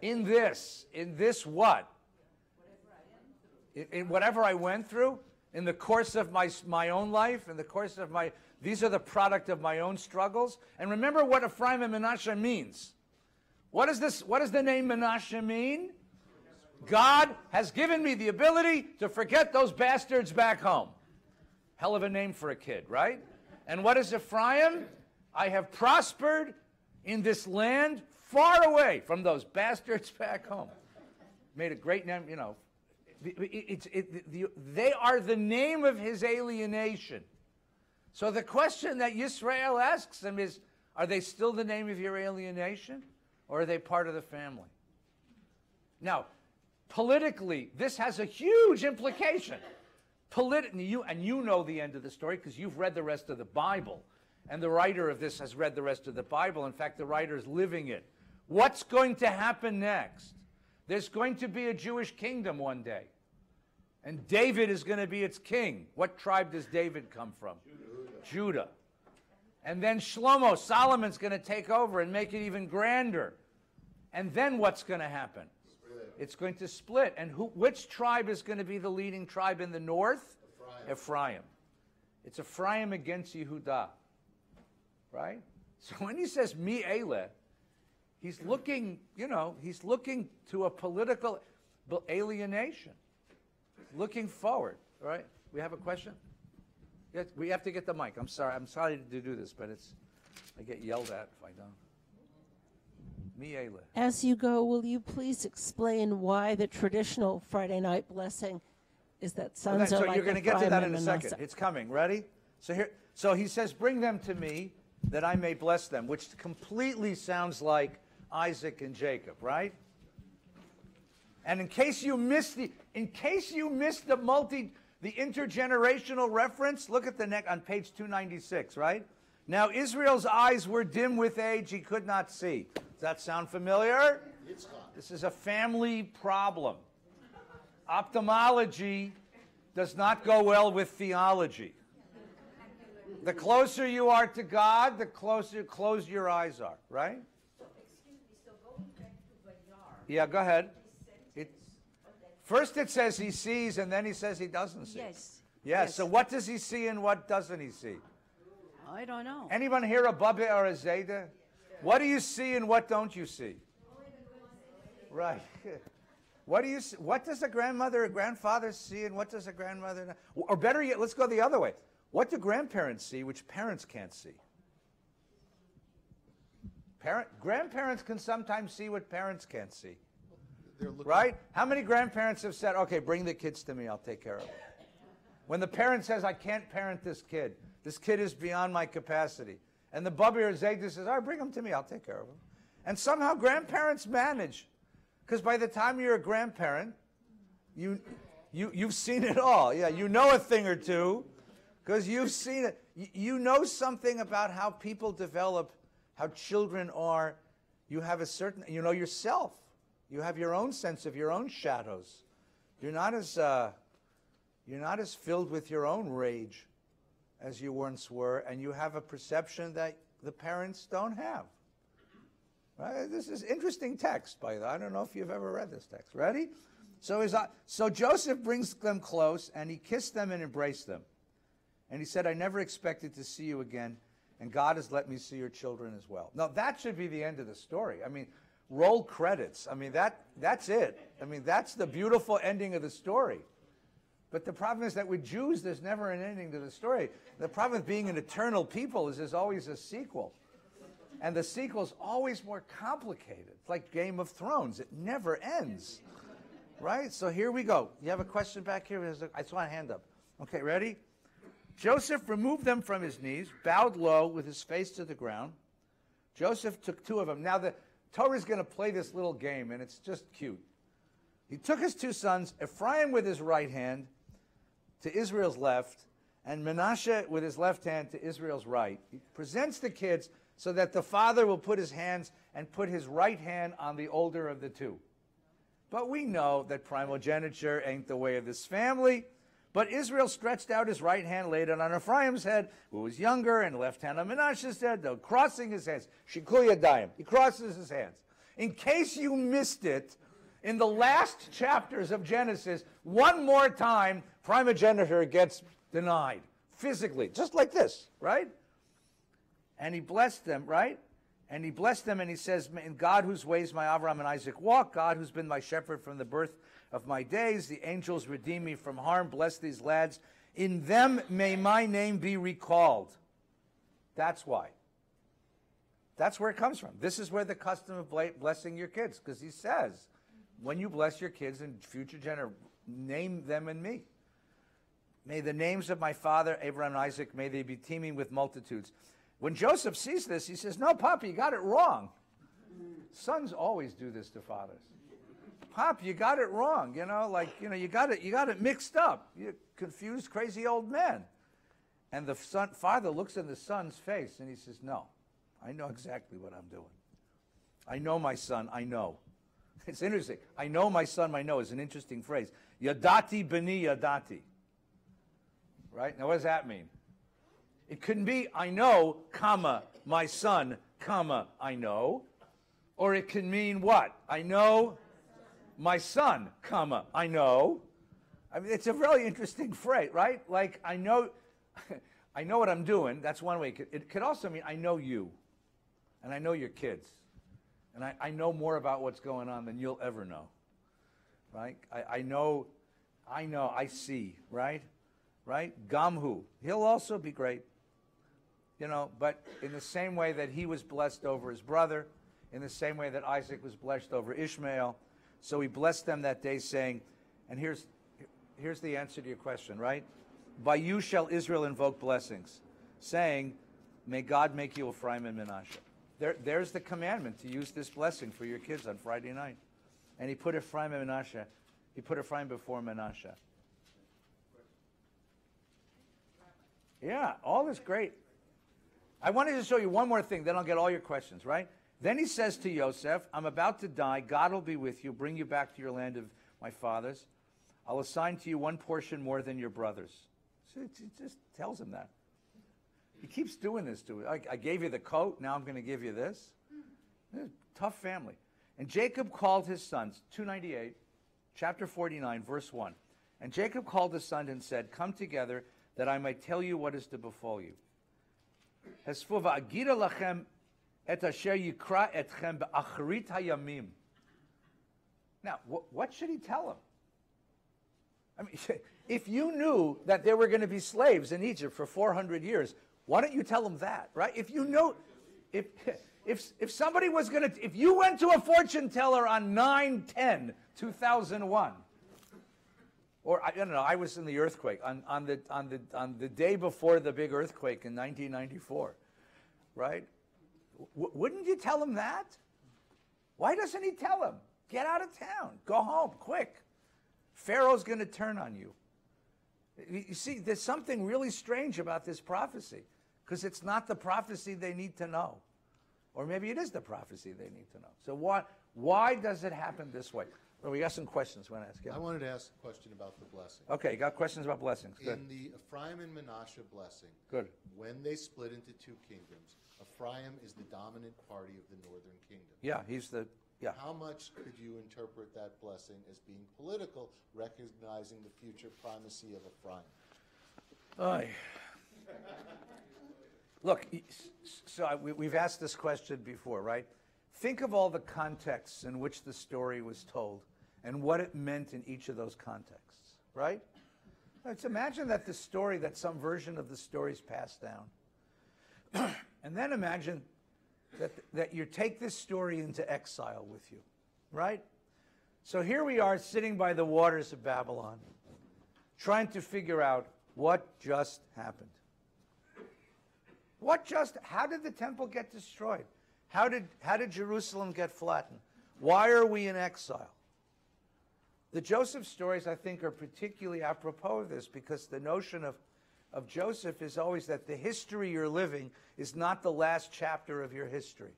In this. In this what? In whatever I went through, in the course of my own life, in the course of these are the product of my own struggles. And remember what Ephraim and Manasseh means. What does the name Manasseh mean? God has given me the ability to forget those bastards back home. Hell of a name for a kid, right? And what is Ephraim? I have prospered in this land far away from those bastards back home. Made a great name, you know. They are the name of his alienation. So the question that Yisrael asks him is, are they still the name of your alienation? Or are they part of the family? Now, politically, this has a huge implication. You know the end of the story because you've read the rest of the Bible. And the writer of this has read the rest of the Bible. In fact, the writer is living it. What's going to happen next? There's going to be a Jewish kingdom one day. And David is going to be its king. What tribe does David come from? Judah. And then Shlomo, Solomon's going to take over and make it even grander. And then what's going to happen? It's going to split. And which tribe is going to be the leading tribe in the north? Ephraim. It's Ephraim against Yehudah. Right? So when he says mi eleh, he's looking, he's looking to a political alienation. Looking forward. Right? We have a question? Yes, we have to get the mic. I'm sorry to do this, but I get yelled at if I don't. Mi eleh. As you go, will you please explain why the traditional Friday night blessing is that sons are like you're going to get to that in a Manasseh. second. It's coming. Ready? So he says, bring them to me that I may bless them, which completely sounds like Isaac and Jacob, right? And in case you missed the intergenerational reference, look at the neck on page 296, right? Now Israel's eyes were dim with age, he could not see. Does that sound familiar? This is a family problem. Ophthalmology does not go well with theology. The closer you are to God, the closed your eyes are, right? Excuse me, so going back to Vayar. Yeah, go ahead. First it says he sees, and then he says he doesn't see. Yes. So what does he see and what doesn't he see? I don't know. Anyone here a Bubba or a Zayda? What do you see and what don't you see? Right. What do you see? What does a grandmother or grandfather see and what does a grandmother not? Or better yet, let's go the other way. What do grandparents see which parents can't see? Grandparents can sometimes see what parents can't see. Right? How many grandparents have said, okay, bring the kids to me, I'll take care of them? When the parent says, I can't parent this kid is beyond my capacity. And the Bubby or Zayda says, all right, bring him to me, I'll take care of him. And somehow grandparents manage. Because by the time you're a grandparent, you've seen it all. Yeah, you know a thing or two because you've seen it. You know something about how people develop, how children are. You have a certain, you know yourself. You have your own sense of your own shadows. You're not as filled with your own rage as you once were, and you have a perception that the parents don't have. Right? This is interesting text, by the way. I don't know if you've ever read this text. Ready? So Joseph brings them close, and he kissed them and embraced them. And he said, I never expected to see you again, and God has let me see your children as well. Now, that should be the end of the story. I mean, roll credits. I mean, that's it. I mean, that's the beautiful ending of the story. But the problem is that with Jews, there's never an ending to the story. The problem with being an eternal people is there's always a sequel. And the sequel's always more complicated. It's like Game of Thrones. It never ends. Right? So here we go. You have a question back here? I saw a hand up. Okay, ready? Joseph removed them from his knees, bowed low with his face to the ground. Joseph took two of them. Now the Torah is going to play this little game, and it's just cute. He took his two sons, Ephraim with his right hand to Israel's left, and Manasseh with his left hand to Israel's right. He presents the kids so that the father will put his hands and put his right hand on the older of the two. But we know that primogeniture ain't the way of this family. But Israel stretched out his right hand, laid it on Ephraim's head, who was younger, and left hand on Manasseh's head, though crossing his hands. Shikul Yadayim. He crosses his hands. In case you missed it, in the last chapters of Genesis, one more time, primogeniture gets denied, physically, just like this, right? And he blessed them, right? And he blessed them, and he says, in God whose ways my Abraham and Isaac walk, God who's been my shepherd from the birth of my days, the angels redeem me from harm, bless these lads. In them may my name be recalled. That's why. That's where it comes from. This is where the custom of blessing your kids, because he says, when you bless your kids in future generations, name them in me. May the names of my father, Abraham and Isaac, may they be teeming with multitudes. When Joseph sees this, he says, no, Pop, you got it wrong. Sons always do this to fathers. Pop, you got it wrong. You got it mixed up. You confused, crazy old man. And the father looks in the son's face and he says, no, I know exactly what I'm doing. I know my son, I know. It's interesting. I know my son, I know is an interesting phrase. Yadati b'ni yadati. Right? Now what does that mean? It couldn't be, I know, comma, my son, comma, I know. Or it can mean what? I know my son, comma, I know. I mean, it's a really interesting phrase, right? Like, I know what I'm doing. That's one way. It could also mean, I know you. And I know your kids. And I know more about what's going on than you'll ever know. Right? I know, I see, right? Right? Gamhu. He'll also be great. But in the same way that he was blessed over his brother, in the same way that Isaac was blessed over Ishmael, so he blessed them that day, saying, and here's the answer to your question, right? By you shall Israel invoke blessings, saying, may God make you Ephraim and Manasseh. There's the commandment to use this blessing for your kids on Friday night. And he put Ephraim and Manasseh, he put Ephraim before Manasseh. Yeah, all is great. I wanted to show you one more thing, then I'll get all your questions, right? Then he says to Yosef, I'm about to die. God will be with you, bring you back to your land of my fathers. I'll assign to you one portion more than your brothers. So it just tells him that. He keeps doing this to it. I gave you the coat, now I'm going to give you this. Tough family. And Jacob called his sons, 298, chapter 49, verse 1. And Jacob called his sons and said, come together that I might tell you what is to befall you. Now, what should he tell him? I mean, if you knew that there were going to be slaves in Egypt for 400 years, why don't you tell them that, right? If you know, if somebody was going to, if you went to a fortune teller on 9/10/2001, or I don't know, I was in the earthquake on the day before the big earthquake in 1994, right? Wouldn't you tell him that? Why doesn't he tell him? Get out of town. Go home, quick. Pharaoh's going to turn on you. You see, there's something really strange about this prophecy, because it's not the prophecy they need to know. Or maybe it is the prophecy they need to know. So why does it happen this way? Well, we got some questions we want to ask. Yeah. I wanted to ask a question about the blessing. Okay, you got questions about blessings. Good. In the Ephraim and Manasseh blessing, good. When they split into two kingdoms, Ephraim is the dominant party of the northern kingdom. Yeah, he's the, yeah. How much could you interpret that blessing as being political, recognizing the future primacy of Ephraim? Look, so we've asked this question before, right? Think of all the contexts in which the story was told and what it meant in each of those contexts, right? Let's imagine that the story, that some version of the story is passed down. And then imagine that you take this story into exile with you, right? So here we are sitting by the waters of Babylon, trying to figure out what just happened. How did the temple get destroyed? How did Jerusalem get flattened? Why are we in exile? The Joseph stories, I think, are particularly apropos of this because the notion of Joseph is always that the history you're living is not the last chapter of your history.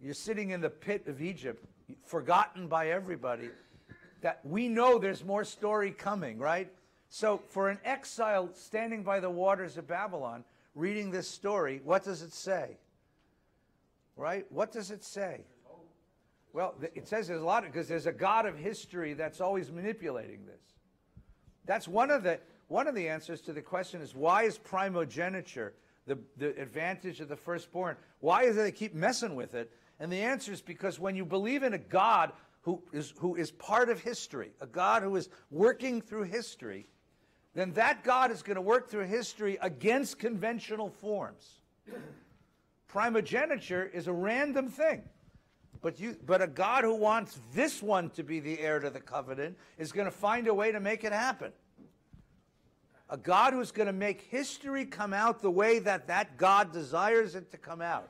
You're sitting in the pit of Egypt, forgotten by everybody, that we know there's more story coming, right? So for an exile standing by the waters of Babylon, reading this story, what does it say? Right? What does it say? Well, it says there's a lot, because there's a God of history that's always manipulating this. That's one of the answers to the question is, why is primogeniture the advantage of the firstborn? Why is it they keep messing with it? And the answer is because when you believe in a God who is part of history, a God who is working through history, then that God is going to work through history against conventional forms. Primogeniture is a random thing. But a God who wants this one to be the heir to the covenant is going to find a way to make it happen. A God who's going to make history come out the way that that God desires it to come out.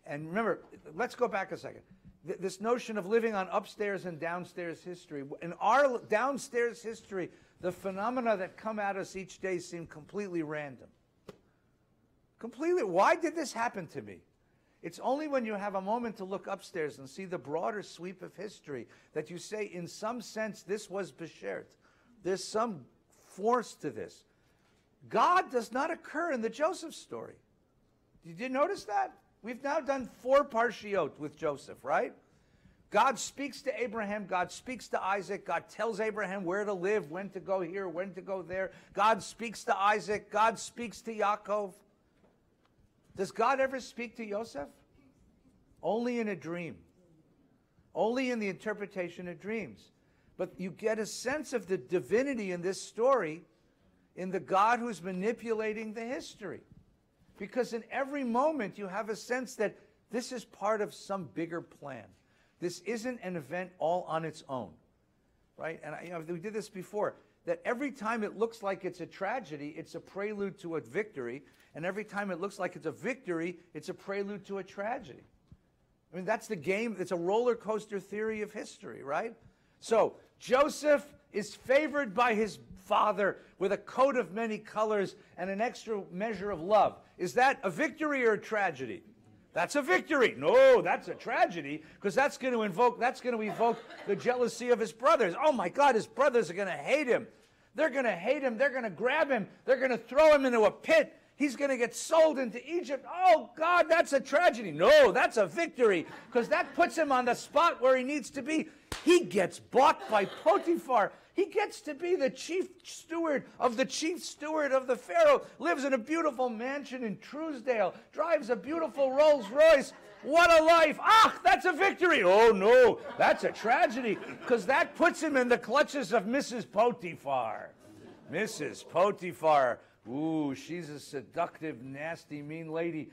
And remember, let's go back a second. This notion of living on upstairs and downstairs history. In our downstairs history, the phenomena that come at us each day seem completely random. Completely. Why did this happen to me? It's only when you have a moment to look upstairs and see the broader sweep of history that you say, in some sense, this was beshert. There's some force to this. God does not occur in the Joseph story. Did you notice that? We've now done 4 parshiot with Joseph, right? God speaks to Abraham. God speaks to Isaac. God tells Abraham where to live, when to go here, when to go there. God speaks to Isaac. God speaks to Yaakov. Does God ever speak to Joseph? Only in a dream. Only in the interpretation of dreams. But you get a sense of the divinity in this story in the God who's manipulating the history. Because in every moment you have a sense that this is part of some bigger plan. This isn't an event all on its own. Right? And we did this before. That every time it looks like it's a tragedy, it's a prelude to a victory. And every time it looks like it's a victory, it's a prelude to a tragedy. I mean, that's the game. It's a roller coaster theory of history, right? So Joseph is favored by his father with a coat of many colors and an extra measure of love. Is that a victory or a tragedy? That's a victory. No, that's a tragedy, because that's going to evoke the jealousy of his brothers. Oh my God, his brothers are going to hate him. They're going to hate him. They're going to grab him. They're going to throw him into a pit. He's going to get sold into Egypt. Oh, God, that's a tragedy. No, that's a victory, because that puts him on the spot where he needs to be. He gets bought by Potiphar. He gets to be the chief steward of the Pharaoh, lives in a beautiful mansion in Truesdale, drives a beautiful Rolls Royce. What a life. Ah, that's a victory. Oh, no, that's a tragedy, because that puts him in the clutches of Mrs. Potiphar. Mrs. Potiphar. Ooh, she's a seductive, nasty, mean lady.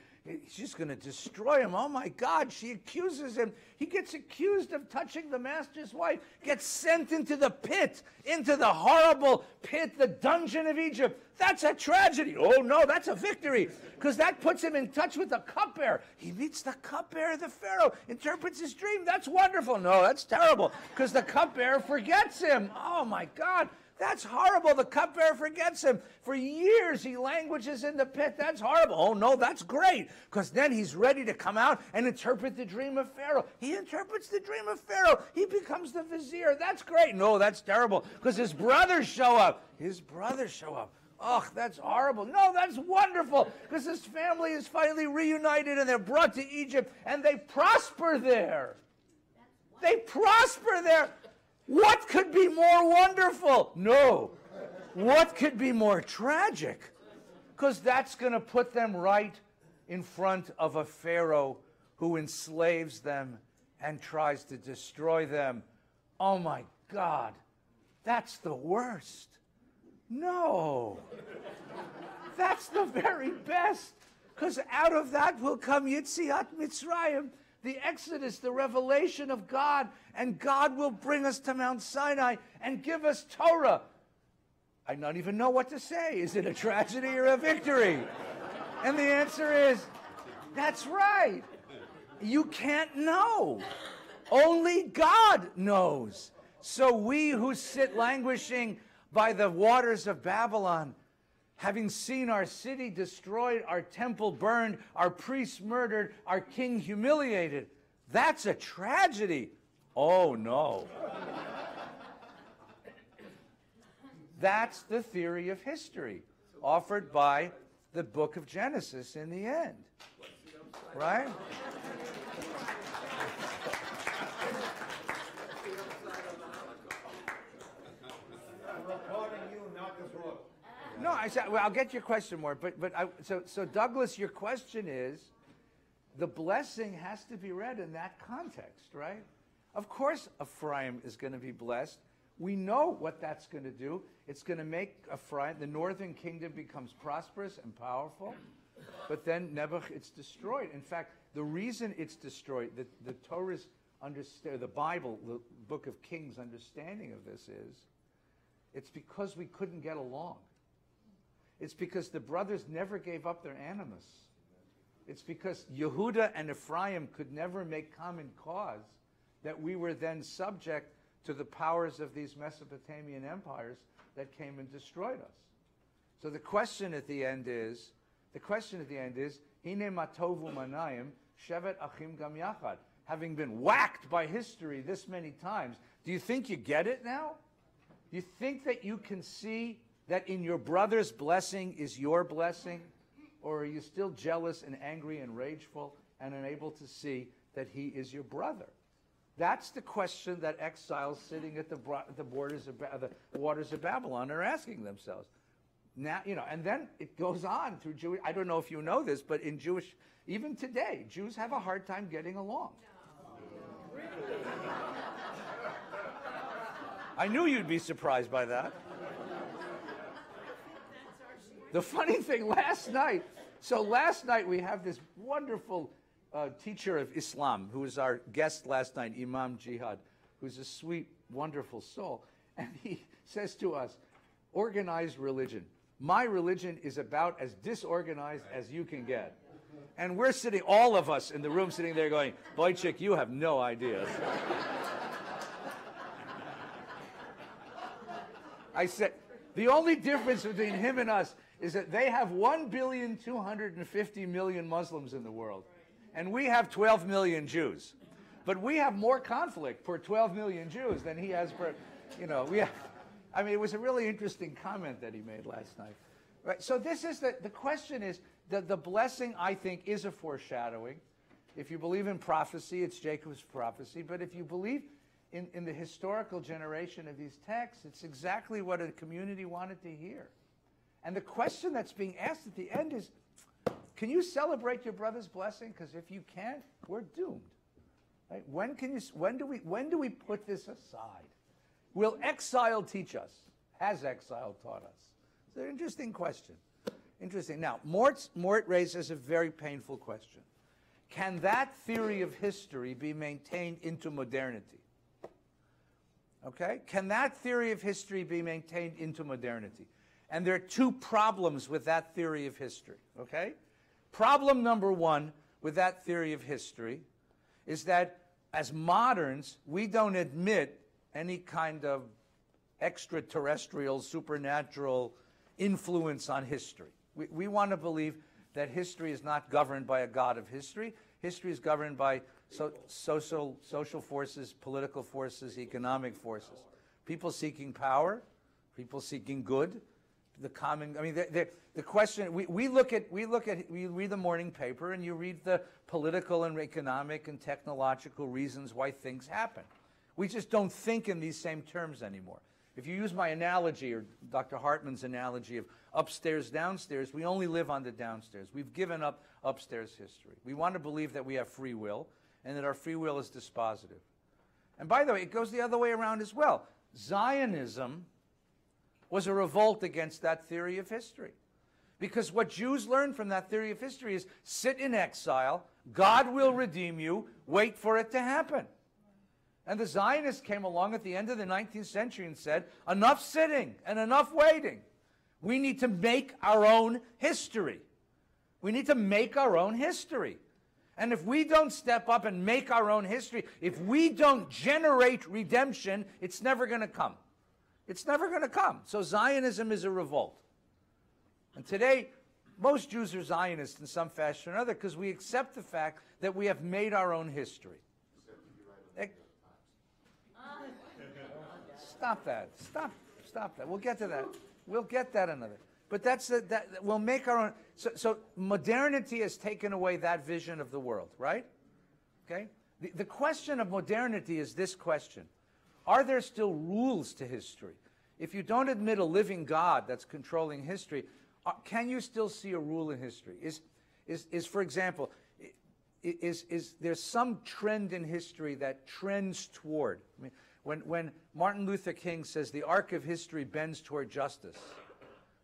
She's going to destroy him. Oh, my God. She accuses him. He gets accused of touching the master's wife, gets sent into the pit, into the horrible pit, the dungeon of Egypt. That's a tragedy. Oh, no, that's a victory, because that puts him in touch with the cupbearer. He meets the cupbearer of the Pharaoh, interprets his dream. That's wonderful. No, that's terrible, because the cupbearer forgets him. Oh, my God. That's horrible. The cupbearer forgets him. For years he languishes in the pit. That's horrible. Oh, no, that's great, because then he's ready to come out and interpret the dream of Pharaoh. He interprets the dream of Pharaoh. He becomes the vizier. That's great. No, that's terrible, because his brothers show up. His brothers show up. Oh, that's horrible. No, that's wonderful, because his family is finally reunited and they're brought to Egypt and they prosper there. They prosper there. What could be more wonderful? No. What could be more tragic? Because that's going to put them right in front of a Pharaoh who enslaves them and tries to destroy them. Oh my God. That's the worst. No. That's the very best. Because out of that will come Yetziat Mitzrayim, the Exodus, the revelation of God, and God will bring us to Mount Sinai and give us Torah. I don't even know what to say. Is it a tragedy or a victory? And the answer is, that's right. You can't know. Only God knows. So we who sit languishing by the waters of Babylon, having seen our city destroyed, our temple burned, our priests murdered, our king humiliated, that's a tragedy. Oh no. That's the theory of history offered by the book of Genesis in the end. Right? No, I said, well, I'll get your question more, so Douglas, your question is, the blessing has to be read in that context, right? Of course Ephraim is going to be blessed. We know what that's going to do. It's going to make Ephraim, the northern kingdom, becomes prosperous and powerful, but then it's destroyed. In fact, the reason it's destroyed, the Torah's the Bible, the Book of Kings' understanding of this is, it's because we couldn't get along. It's because the brothers never gave up their animus. It's because Yehuda and Ephraim could never make common cause that we were then subject to the powers of these Mesopotamian empires that came and destroyed us. So the question at the end is, Hine matovu manayim shevet achim gam yachad. Having been whacked by history this many times, do you think you get it now? Do you think that you can see that in your brother's blessing is your blessing? Or are you still jealous and angry and rageful and unable to see that he is your brother? That's the question that exiles sitting at the waters of Babylon are asking themselves. Now, and then it goes on through Jewish. I don't know if you know this, but in Jewish, even today, Jews have a hard time getting along. I knew you'd be surprised by that. The funny thing, last night we have this wonderful teacher of Islam who was our guest last night, Imam Jihad, who's a sweet, wonderful soul. And he says to us, organized religion. My religion is about as disorganized as you can get. And we're sitting, all of us in the room sitting there going, Vayechi, you have no idea. I said, the only difference between him and us is that they have 1,250,000,000 Muslims in the world, and we have 12 million Jews. But we have more conflict per 12 million Jews than he has per, it was a really interesting comment that he made last night. Right, so this is the question is, the blessing, I think, is a foreshadowing. If you believe in prophecy, it's Jacob's prophecy, but if you believe in the historical generation of these texts, it's exactly what a community wanted to hear. And the question that's being asked at the end is, can you celebrate your brother's blessing? Because if you can't, we're doomed. Right? When do we put this aside? Will exile teach us? Has exile taught us? It's an interesting question. Interesting. Now, Mort raises a very painful question. Can that theory of history be maintained into modernity? Okay? Can that theory of history be maintained into modernity? And there are two problems with that theory of history, okay? Problem number one with that theory of history is that as moderns, we don't admit any kind of extraterrestrial, supernatural influence on history. We want to believe that history is not governed by a god of history. History is governed by social forces, political forces, economic forces. People seeking power, people seeking good. The question, we read the morning paper and you read the political and economic and technological reasons why things happen. We just don't think in these same terms anymore. If you use my analogy, or Dr. Hartman's analogy of upstairs, downstairs, we only live on the downstairs. We've given up upstairs history. We want to believe that we have free will and that our free will is dispositive. And by the way, it goes the other way around as well. Zionism was a revolt against that theory of history. Because what Jews learned from that theory of history is sit in exile, God will redeem you, wait for it to happen. And the Zionists came along at the end of the 19th century and said, enough sitting and enough waiting. We need to make our own history. We need to make our own history. And if we don't step up and make our own history, if we don't generate redemption, it's never going to come. It's never going to come. So Zionism is a revolt. And today, most Jews are Zionists in some fashion or another because we accept the fact that we have made our own history. Stop that. Stop that. We'll get to that. We'll get that another. But we'll make our own. So modernity has taken away that vision of the world, right? Okay? The question of modernity is this question. Are there still rules to history? If you don't admit a living God that's controlling history, can you still see a rule in history? Is for example, is there some trend in history that trends toward? I mean, when Martin Luther King says the arc of history bends toward justice,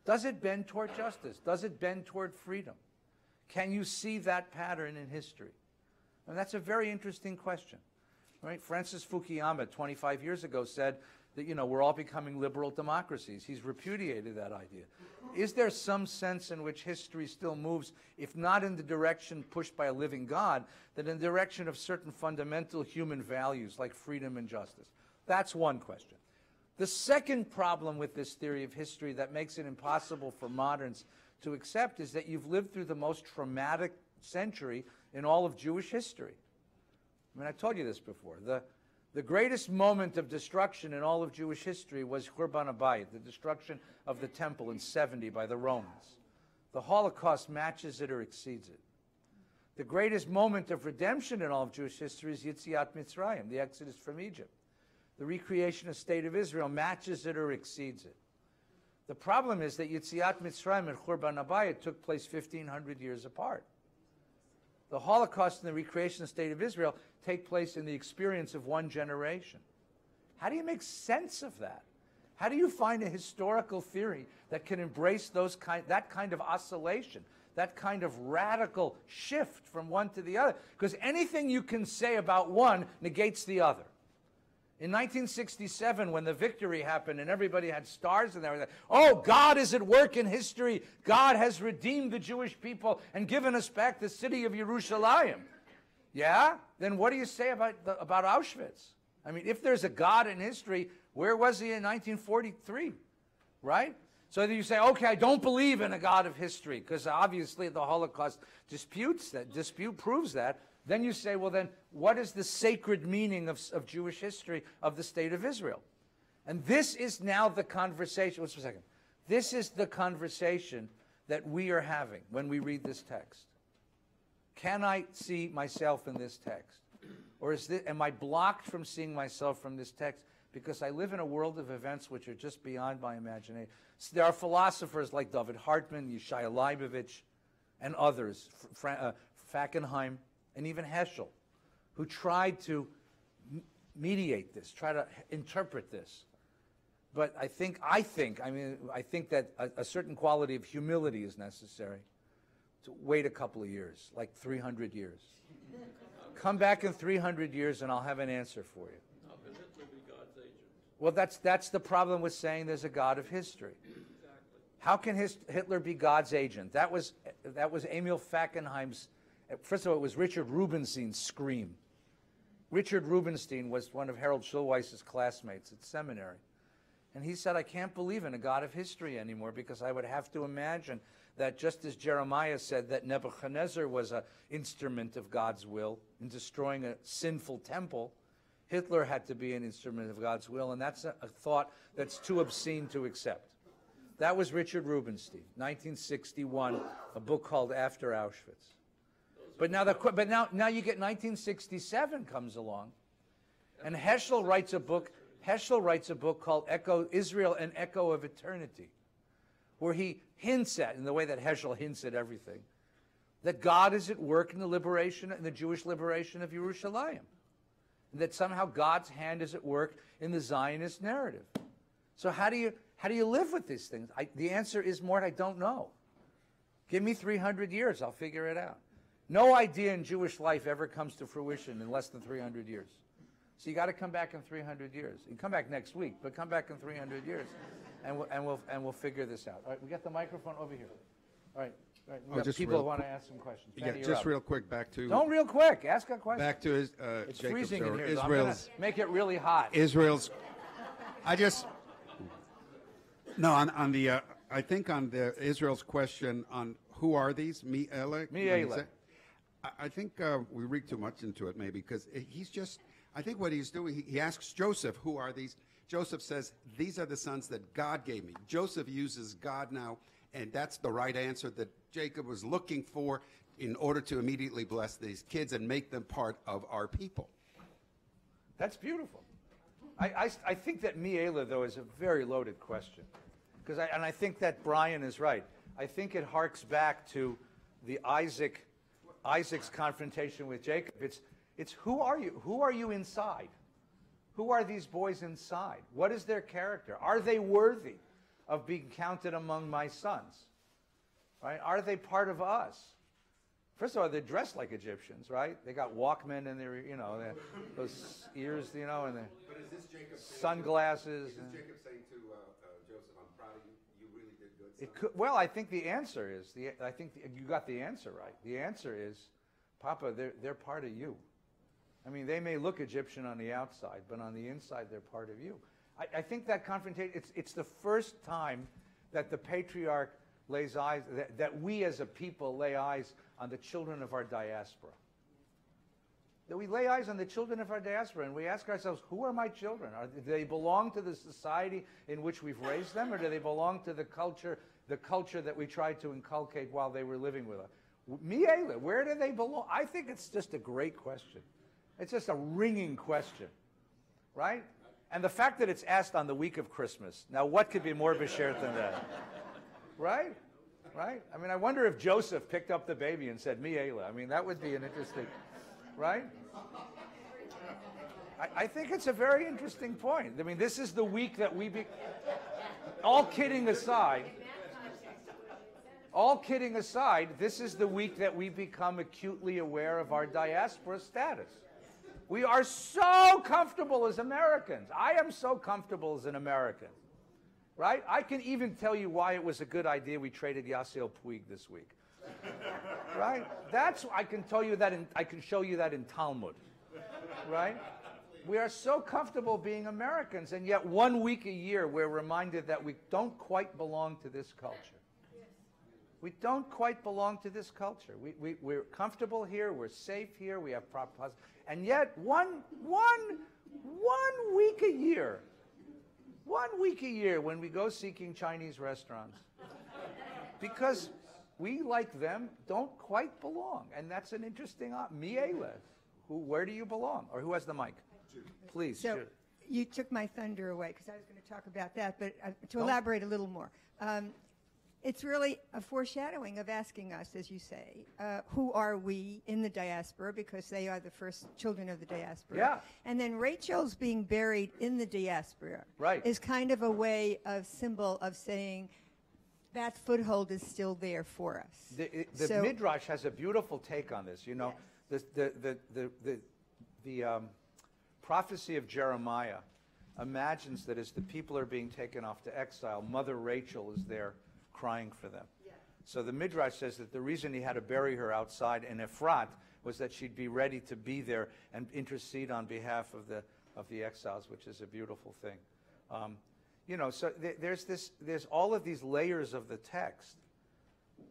does it bend toward justice? Does it bend toward freedom? Can you see that pattern in history? And that's a very interesting question. Right? Francis Fukuyama, 25 years ago, said that, we're all becoming liberal democracies. He's repudiated that idea. Is there some sense in which history still moves, if not in the direction pushed by a living God, then in the direction of certain fundamental human values like freedom and justice? That's one question. The second problem with this theory of history that makes it impossible for moderns to accept is that you've lived through the most traumatic century in all of Jewish history. I mean, I told you this before. The greatest moment of destruction in all of Jewish history was Churban Abayit, the destruction of the temple in 70 by the Romans. The Holocaust matches it or exceeds it. The greatest moment of redemption in all of Jewish history is Yetziat Mitzrayim, the Exodus from Egypt. The recreation of State of Israel matches it or exceeds it. The problem is that Yetziat Mitzrayim and Churban Abayit took place 1,500 years apart. The Holocaust and the recreation of the State of Israel take place in the experience of one generation. How do you make sense of that? How do you find a historical theory that can embrace that kind of oscillation, that kind of radical shift from one to the other? Because anything you can say about one negates the other. In 1967, when the victory happened and everybody had stars and everything, oh, God is at work in history. God has redeemed the Jewish people and given us back the city of Yerushalayim. Yeah? Then what do you say about Auschwitz? I mean, if there's a God in history, where was he in 1943? Right? So then you say, okay, I don't believe in a God of history, because obviously the Holocaust proves that. Then you say, well, then what is the sacred meaning of Jewish history of the State of Israel? And this is now the conversation. Wait a second. This is the conversation that we are having when we read this text. Can I see myself in this text? Or am I blocked from seeing myself from this text because I live in a world of events which are just beyond my imagination? So there are philosophers like David Hartman, Yeshaya Leibovich, and others, Fackenheim, and even Heschel, who tried to mediate this, try to interpret this. But I think that a certain quality of humility is necessary. To wait a couple of years, like 300 years. Come back in 300 years and I'll have an answer for you. How can Hitler be God's agent? Well, that's the problem with saying there's a God of history. Exactly. How can Hitler be God's agent? That was Emil Fackenheim's. First of all, it was Richard Rubinstein's scream. Richard Rubinstein was one of Harold Schulweiss's classmates at seminary. And he said, I can't believe in a God of history anymore because I would have to imagine that just as Jeremiah said that Nebuchadnezzar was an instrument of God's will in destroying a sinful temple, Hitler had to be an instrument of God's will, and that's a thought that's too obscene to accept. That was Richard Rubinstein, 1961, a book called After Auschwitz. But now you get 1967 comes along, and Heschel writes a book called Israel, an Echo of Eternity, where he hints at, in the way that Heschel hints at everything, that God is at work in the Jewish liberation of Yerushalayim, and that somehow God's hand is at work in the Zionist narrative. So how do you live with these things? The answer is, Mort, I don't know. Give me 300 years, I'll figure it out. No idea in Jewish life ever comes to fruition in less than 300 years. So you got to come back in 300 years. You can come back next week, but come back in 300 years, and we'll figure this out. All right, we got the microphone over here. All right. All right. Oh, We have just people real who want to quick. ask some questions. Yeah, Fanny, you're just up. real quick back to. Don't real quick. Ask a question. Back to his, It's Jacob's freezing in or here. So I'm Israel's. gonna make it really hot. Israel's. I just. No, on the. I think on the Israel's question on who are these Mi'ele. Mi'ele. I think we read too much into it, maybe, because he's just. I think what he's doing. He asks Joseph, "Who are these?" Joseph says, "These are the sons that God gave me." Joseph uses God now, and that's the right answer that Jacob was looking for in order to immediately bless these kids and make them part of our people. That's beautiful. I think that Mi'ela, though, is a very loaded question. And I think that Brian is right. I think it harks back to the Isaac's confrontation with Jacob. It's who are you? Who are you inside? Who are these boys inside? What is their character? Are they worthy of being counted among my sons? Right? Are they part of us? First of all, they're dressed like Egyptians, right? They got Walkmen and they're, those ears, and their But is this Jacob sunglasses. Is this Jacob saying to Joseph, "I'm proud of you. You really did good"? It could, well, I think the answer is you got the answer right. The answer is, Papa, they're part of you. I mean, they may look Egyptian on the outside, but on the inside, they're part of you. I think that confrontation, it's the first time that the patriarch lays eyes, that we as a people lay eyes on the children of our diaspora. That we lay eyes on the children of our diaspora, and we ask ourselves, who are my children? Do they belong to the society in which we've raised them, or do they belong to the culture that we tried to inculcate while they were living with us? Mi'ele, where do they belong? I think it's just a great question. It's just a ringing question, right? And the fact that it's asked on the week of Christmas. Now, what could be more bashert than that? Right? Right? I mean, I wonder if Joseph picked up the baby and said, Mi'ele. I mean, that would be an interesting, right? I think it's a very interesting point. I mean, this is the week that all kidding aside, this is the week that we become acutely aware of our diaspora status. We are so comfortable as Americans. I am so comfortable as an American, right? I can even tell you why it was a good idea we traded Yasiel Puig this week, right? I can tell you that. I can show you that in Talmud, right? We are so comfortable being Americans, and yet 1 week a year we're reminded that we don't quite belong to this culture. We don't quite belong to this culture. We're comfortable here. We're safe here. We have proper, and yet one week a year, 1 week a year when we go seeking Chinese restaurants, because we, like them, don't quite belong, and that's an interesting. Mi'ele, where do you belong, or who has the mic? Please. So Jude. you took my thunder away because I was going to talk about that, but to elaborate a little more. It's really a foreshadowing of asking us, as you say, who are we in the diaspora, because they are the first children of the diaspora. Yeah. And then Rachel's being buried in the diaspora Right. is kind of a way of symbol of saying that foothold is still there for us. The Midrash has a beautiful take on this. You know, the prophecy of Jeremiah imagines that as the people are being taken off to exile, Mother Rachel is there crying for them. Yeah. So the Midrash says that the reason he had to bury her outside in Ephrat was that she'd be ready to be there and intercede on behalf of the exiles, which is a beautiful thing. So there's all of these layers of the text.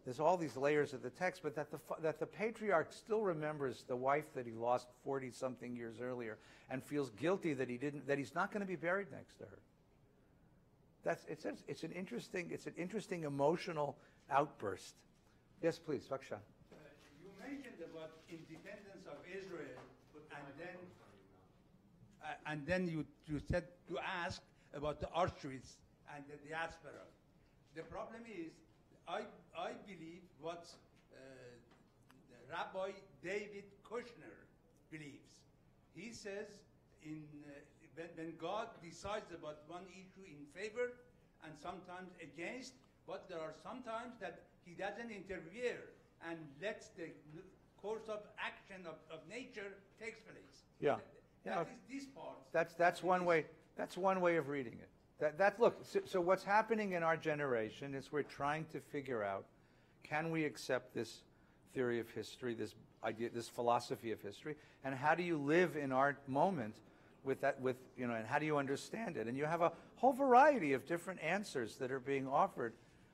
There's all these layers of the text, but that the patriarch still remembers the wife that he lost 40-something years earlier and feels guilty that he's not going to be buried next to her. It's an interesting emotional outburst. Yes, please, Vaksha. You mentioned about independence of Israel, and then you said you asked about the Auschwitz and the diaspora. The problem is, I believe what Rabbi David Kushner believes. He says when God decides about one issue in favor and sometimes against, but there are sometimes that he doesn't interfere and lets the course of action of nature takes place. Yeah. That is this part. That's one way. That's one way of reading it. Look. So what's happening in our generation is we're trying to figure out, Can we accept this theory of history, this idea, this philosophy of history? And how do you live in our moment with that, and how do you understand it? And you have a whole variety of different answers that are being offered.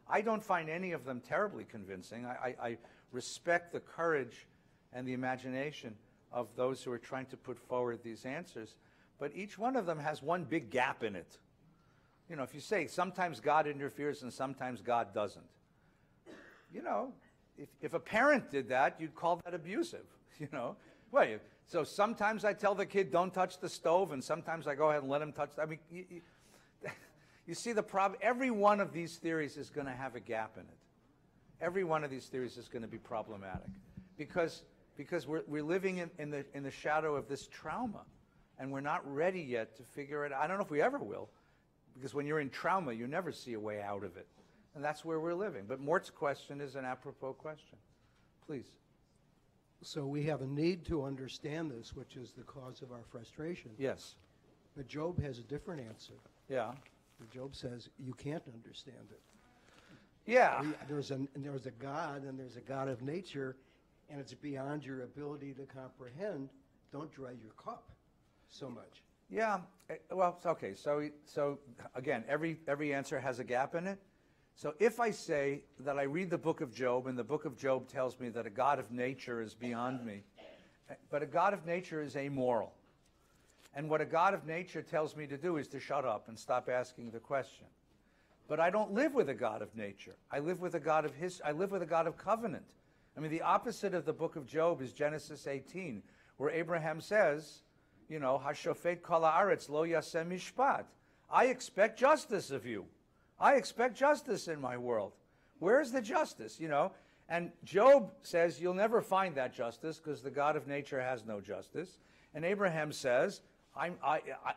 I don't find any of them terribly convincing. I respect the courage and the imagination of those who are trying to put forward these answers, but each one of them has one big gap in it. If you say sometimes God interferes and sometimes God doesn't, if a parent did that, you'd call that abusive, Well, so sometimes I tell the kid, don't touch the stove, and sometimes I go ahead and let him touch. You see the problem? Every one of these theories is going to have a gap in it. Every one of these theories is going to be problematic because we're living in the shadow of this trauma, and we're not ready yet to figure it out. I don't know if we ever will, because when you're in trauma, you never see a way out of it. And that's where we're living. But Mort's question is an apropos question. Please. So we have a need to understand this, which is the cause of our frustration. Yes. But Job has a different answer. Yeah. Job says you can't understand it. Yeah. There's a God, and there's a God of nature, and it's beyond your ability to comprehend. Don't dry your cup so much. Yeah. Well, okay. So again, every answer has a gap in it. So if I say that I read the book of Job, and the book of Job tells me that a God of nature is beyond me, but a God of nature is amoral. And what a God of nature tells me to do is to shut up and stop asking the question. But I don't live with a God of nature. I live with a God of I live with a God of covenant. I mean, the opposite of the book of Job is Genesis 18, where Abraham says, Hashofet kol haaretz lo yaseh mishpat. I expect justice of you. I expect justice in my world. Where's the justice, And Job says, you'll never find that justice because the God of nature has no justice. And Abraham says,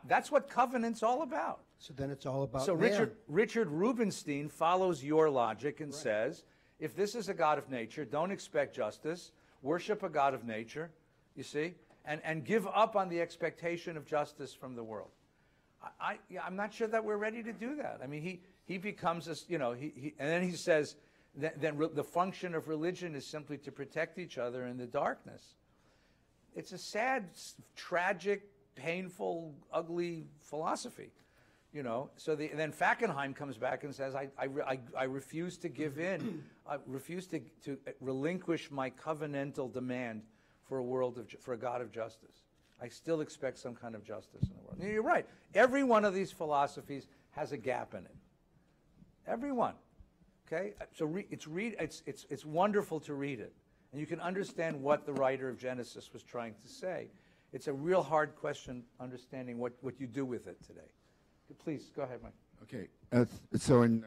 that's what covenant's all about. So then it's all about So Richard Rubinstein follows your logic and says, if this is a God of nature, don't expect justice. Worship a God of nature, you see, and give up on the expectation of justice from the world. I'm not sure that we're ready to do that. I mean, he becomes and then he says then the function of religion is simply to protect each other in the darkness. It's a sad, tragic, painful, ugly philosophy, So then Fackenheim comes back and says, I refuse to give in. I refuse to relinquish my covenantal demand for a God of justice. I still expect some kind of justice in the world. And you're right. Every one of these philosophies has a gap in it. Every one. Okay? So it's wonderful to read it. And you can understand what the writer of Genesis was trying to say. It's a real hard question understanding what you do with it today. Please, go ahead, Mike. Okay. So in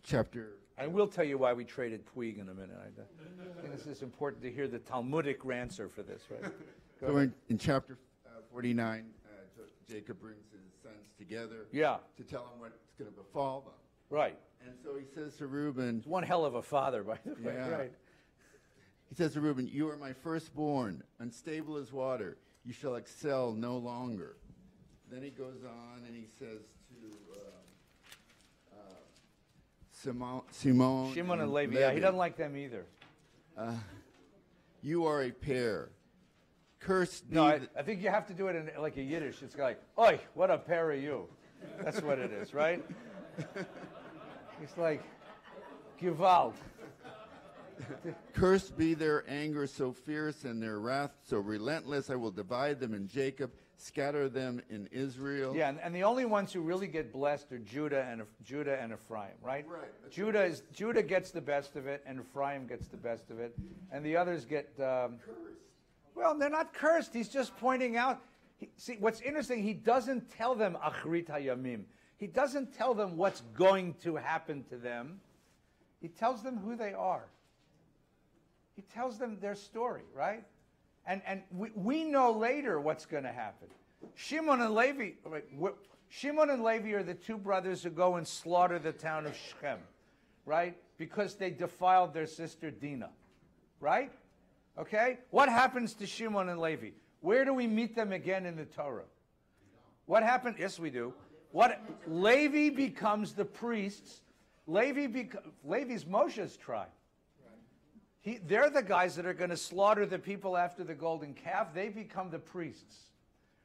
chapter... I will tell you why we traded Puig in a minute. I think this is important to hear the Talmudic answer for this, right? So in chapter 49, Jacob brings his sons together to tell him what's going to befall them. Right. And so he says to Reuben... He's one hell of a father, by the way. Yeah. Right. He says to Reuben, you are my firstborn, unstable as water. You shall excel no longer. Then he goes on and he says to Shimon and Levi. Yeah, he doesn't like them either. You are a pair. Cursed be I think you have to do it in like a Yiddish. It's like, oi, what a pair are you? That's what it is, right? It's like, Gewalt. Cursed be their anger so fierce and their wrath so relentless. I will divide them in Jacob, scatter them in Israel. Yeah, and the only ones who really get blessed are Judah and Ephraim, right? Right. Judah gets the best of it, and Ephraim gets the best of it, and the others get cursed. Well, they're not cursed. He's just pointing out. See, what's interesting, he doesn't tell them Achrit Hayamim. He doesn't tell them what's going to happen to them. He tells them who they are. He tells them their story, right? And we know later what's going to happen. Shimon and Levi are the two brothers who go and slaughter the town of Shechem, right? Because they defiled their sister Dinah, right? Okay? What happens to Shimon and Levi? Where do we meet them again in the Torah? What happened? Yes, we do. Levi becomes the priests. Levi's Moshe's tribe. They're the guys that are going to slaughter the people after the golden calf. They become the priests,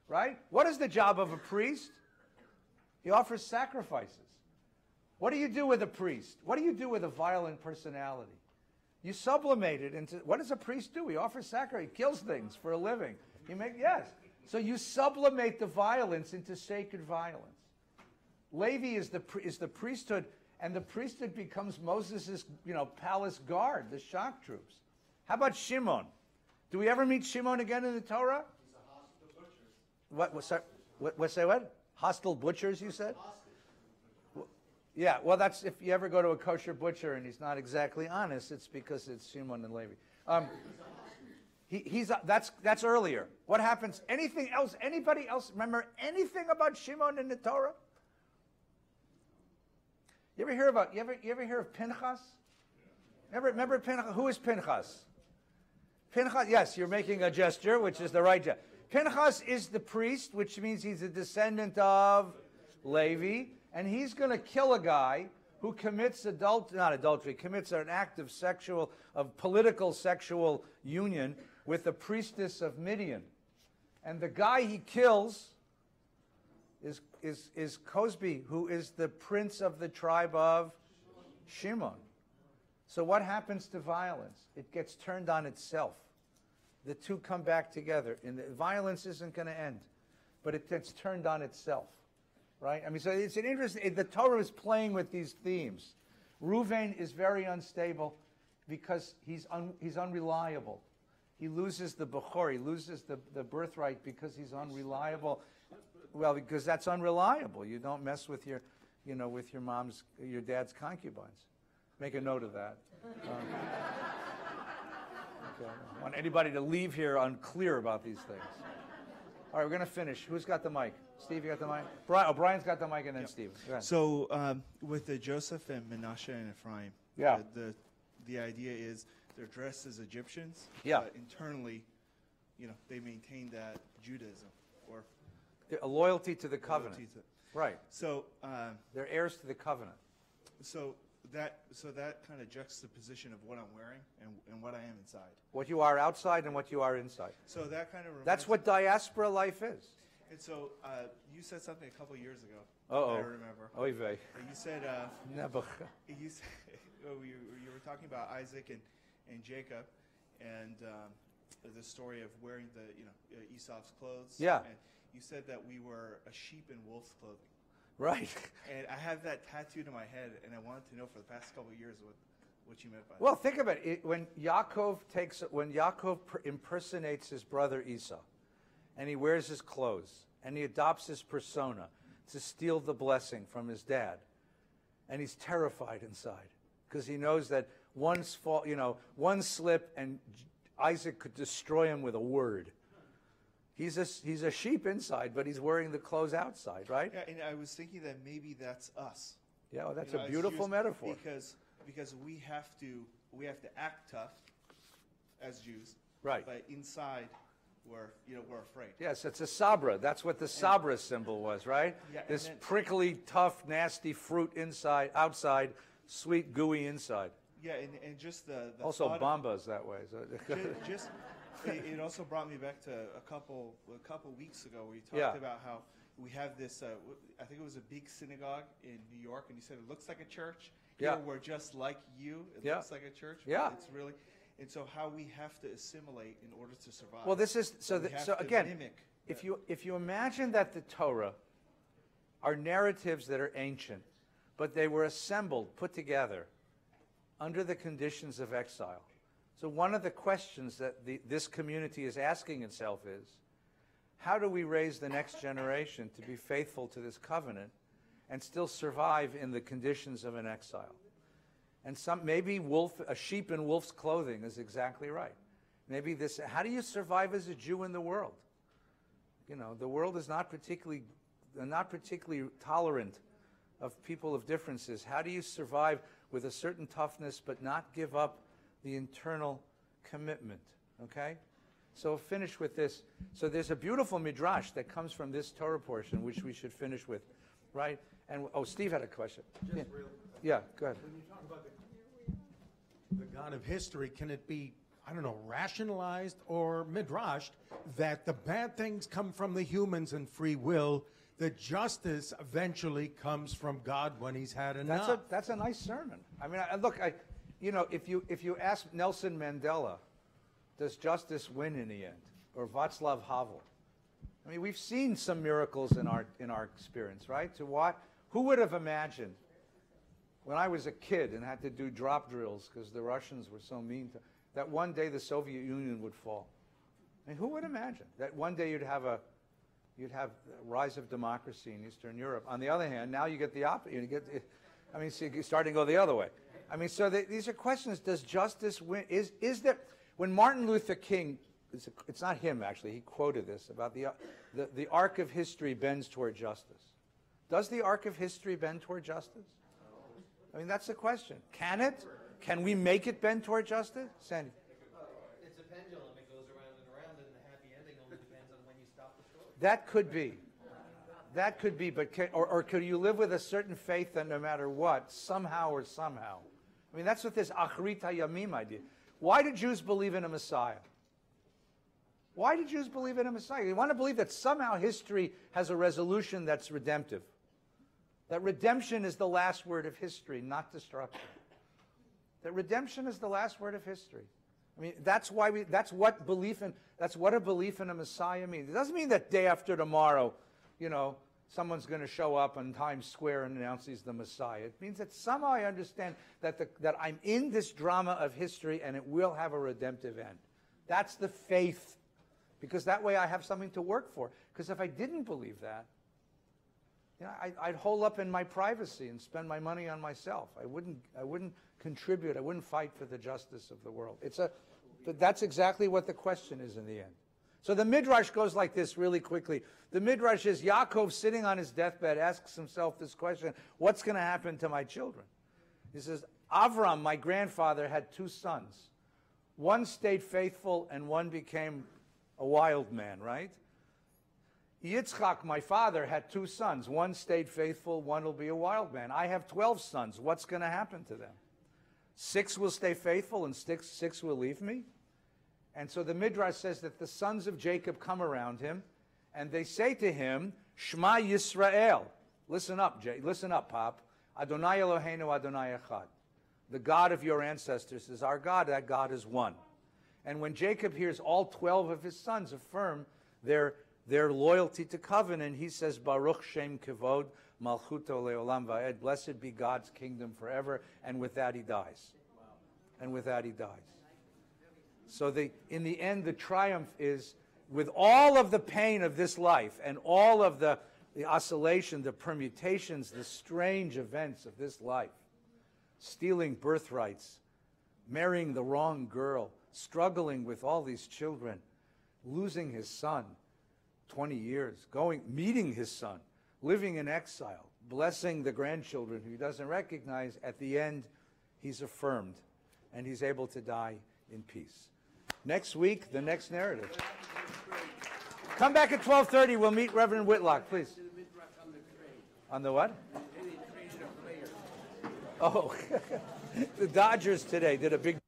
right? What is the job of a priest? He offers sacrifices. What do you do with a priest? What do you do with a violent personality? You sublimate it into, what does a priest do? He offers sacrifice. He kills things for a living. Yes. So you sublimate the violence into sacred violence. Levi is the priesthood, and the priesthood becomes Moses' palace guard, the shock troops. How about Shimon? Do we ever meet Shimon again in the Torah? He's a hostile butcher. Say what? Hostile butchers, you said? Yeah, well, that's if you ever go to a kosher butcher and he's not exactly honest, it's because it's Shimon and Levi. That's earlier. What happens? Anything else? Anybody else remember anything about Shimon in the Torah? You ever hear of Pinchas? Remember Pinchas? Who is Pinchas? Pinchas, yes, you're making a gesture, which is the right gesture. Pinchas is the priest, which means he's a descendant of Levi, and he's going to kill a guy who commits commits an act of political sexual union with the priestess of Midian. And the guy he kills is Cosby, who is the prince of the tribe of Shimon. So what happens to violence? It gets turned on itself. The two come back together, and the violence isn't going to end, but it gets turned on itself, right? I mean, so it's an interesting. The Torah is playing with these themes. Reuven is very unstable because he's unreliable. He loses the bechor, he loses the birthright because he's unreliable. Well, because that's unreliable. You don't mess with your dad's concubines. Make a note of that. Okay. I don't want anybody to leave here unclear about these things. All right, we're going to finish. Who's got the mic? Steve, you got the mic? Brian's got the mic, and then Steve. Go ahead. So with the Joseph and Menashe and Ephraim, the idea is they're dressed as Egyptians. Yeah. But internally, they maintain that Judaism or a loyalty to the covenant. Right. So they're heirs to the covenant. So that kind of juxtaposition of what I'm wearing and what I am inside. What you are outside and what you are inside. So that kind of that's what diaspora life is. And so you said something a couple of years ago. I remember. Oy vey. You said Never. you were talking about Isaac and Jacob and the story of wearing Esau's clothes. Yeah. And you said that we were a sheep in wolf's clothing. Right. And I have that tattooed in my head, and I wanted to know for the past couple of years what you meant by that. Well, think about it. When Yaakov impersonates his brother Esau, and he wears his clothes, and he adopts his persona to steal the blessing from his dad, and he's terrified inside because he knows that one slip and Isaac could destroy him with a word. He's a sheep inside, but he's wearing the clothes outside, right? Yeah, and I was thinking that maybe that's us. Yeah, well, that's a beautiful metaphor. Because we have to act tough as Jews, right? But inside, we're afraid. Yes, it's a sabra. That's what the sabra symbol was, right? Yeah, this prickly, tough, nasty fruit outside, sweet, gooey inside. Yeah, and just the also Bamba's that way. So. It also brought me back to a couple weeks ago where you talked about how we have this. I think it was a big synagogue in New York, and you said it looks like a church. Here we're just like you. It looks like a church. Yeah, it's really. And so how we have to assimilate in order to survive. Well, this is so again. If you imagine that the Torah are narratives that are ancient, but they were assembled, put together, under the conditions of exile. So one of the questions that this community is asking itself is, how do we raise the next generation to be faithful to this covenant and still survive in the conditions of an exile? And maybe a sheep in wolf's clothing is exactly right. Maybe how do you survive as a Jew in the world? The world is not particularly tolerant of people of differences. How do you survive with a certain toughness but not give up the internal commitment, okay? So finish with this. So there's a beautiful midrash that comes from this Torah portion, which we should finish with, right? And Steve had a question. Just real quick. Yeah, go ahead. When you talk about the the God of history, can it be, I don't know, rationalized or midrashed that the bad things come from the humans and free will, that justice eventually comes from God when he's had enough? That's a nice sermon. I mean, look, if you ask Nelson Mandela, does justice win in the end, or Václav Havel? I mean, we've seen some miracles in our experience, right? Who would have imagined when I was a kid and had to do drop drills because the Russians were so mean that one day the Soviet Union would fall? I mean, who would imagine that one day you'd have a rise of democracy in Eastern Europe? On the other hand, now you get the opposite. So you're starting to go the other way. I mean, so these are questions. Does justice win? Is there, when Martin Luther King, it's not him actually, he quoted this about the arc of history bends toward justice. Does the arc of history bend toward justice? I mean, that's the question. Can it? Can we make it bend toward justice? Sandy? It's a pendulum. It goes around and around, and the happy ending only depends on when you stop the story. That could be. That could be, but or could you live with a certain faith that no matter what, somehow or somehow? I mean, that's what this Achrit HaYamim idea. Why do Jews believe in a Messiah? Why do Jews believe in a Messiah? They want to believe that somehow history has a resolution that's redemptive. That redemption is the last word of history, not destruction. That redemption is the last word of history. I mean, that's what a belief in a Messiah means. It doesn't mean that day after tomorrow, someone's going to show up on Times Square and announce he's the Messiah. It means that somehow I understand that I'm in this drama of history and it will have a redemptive end. That's the faith, because that way I have something to work for. Because if I didn't believe that, I'd hole up in my privacy and spend my money on myself. I wouldn't contribute. I wouldn't fight for the justice of the world. But that's exactly what the question is in the end. So the Midrash goes like this really quickly. The Midrash is Yaakov sitting on his deathbed asks himself this question: what's going to happen to my children? He says, Avram, my grandfather, had two sons. One stayed faithful and one became a wild man, right? Yitzchak, my father, had two sons. One stayed faithful, one will be a wild man. I have 12 sons. What's going to happen to them? 6 will stay faithful and 6 will leave me? And so the Midrash says that the sons of Jacob come around him and they say to him, Shema Yisrael. Listen up, listen up, Pop. Adonai Eloheinu Adonai Echad. The God of your ancestors is our God. That God is one. And when Jacob hears all 12 of his sons affirm their loyalty to covenant, he says, Baruch Shem Kevod Malchuto Leolam Va'ed. Blessed be God's kingdom forever. And with that he dies. And with that he dies. So in the end, the triumph is, with all of the pain of this life and all of the oscillation, the permutations, the strange events of this life, stealing birthrights, marrying the wrong girl, struggling with all these children, losing his son, 20 years, meeting his son, living in exile, blessing the grandchildren who he doesn't recognize. At the end, he's affirmed, and he's able to die in peace. Next week, the next narrative. Come back at 12:30. We'll meet Reverend Whitlock, please. On the what? Oh, the Dodgers today did a big...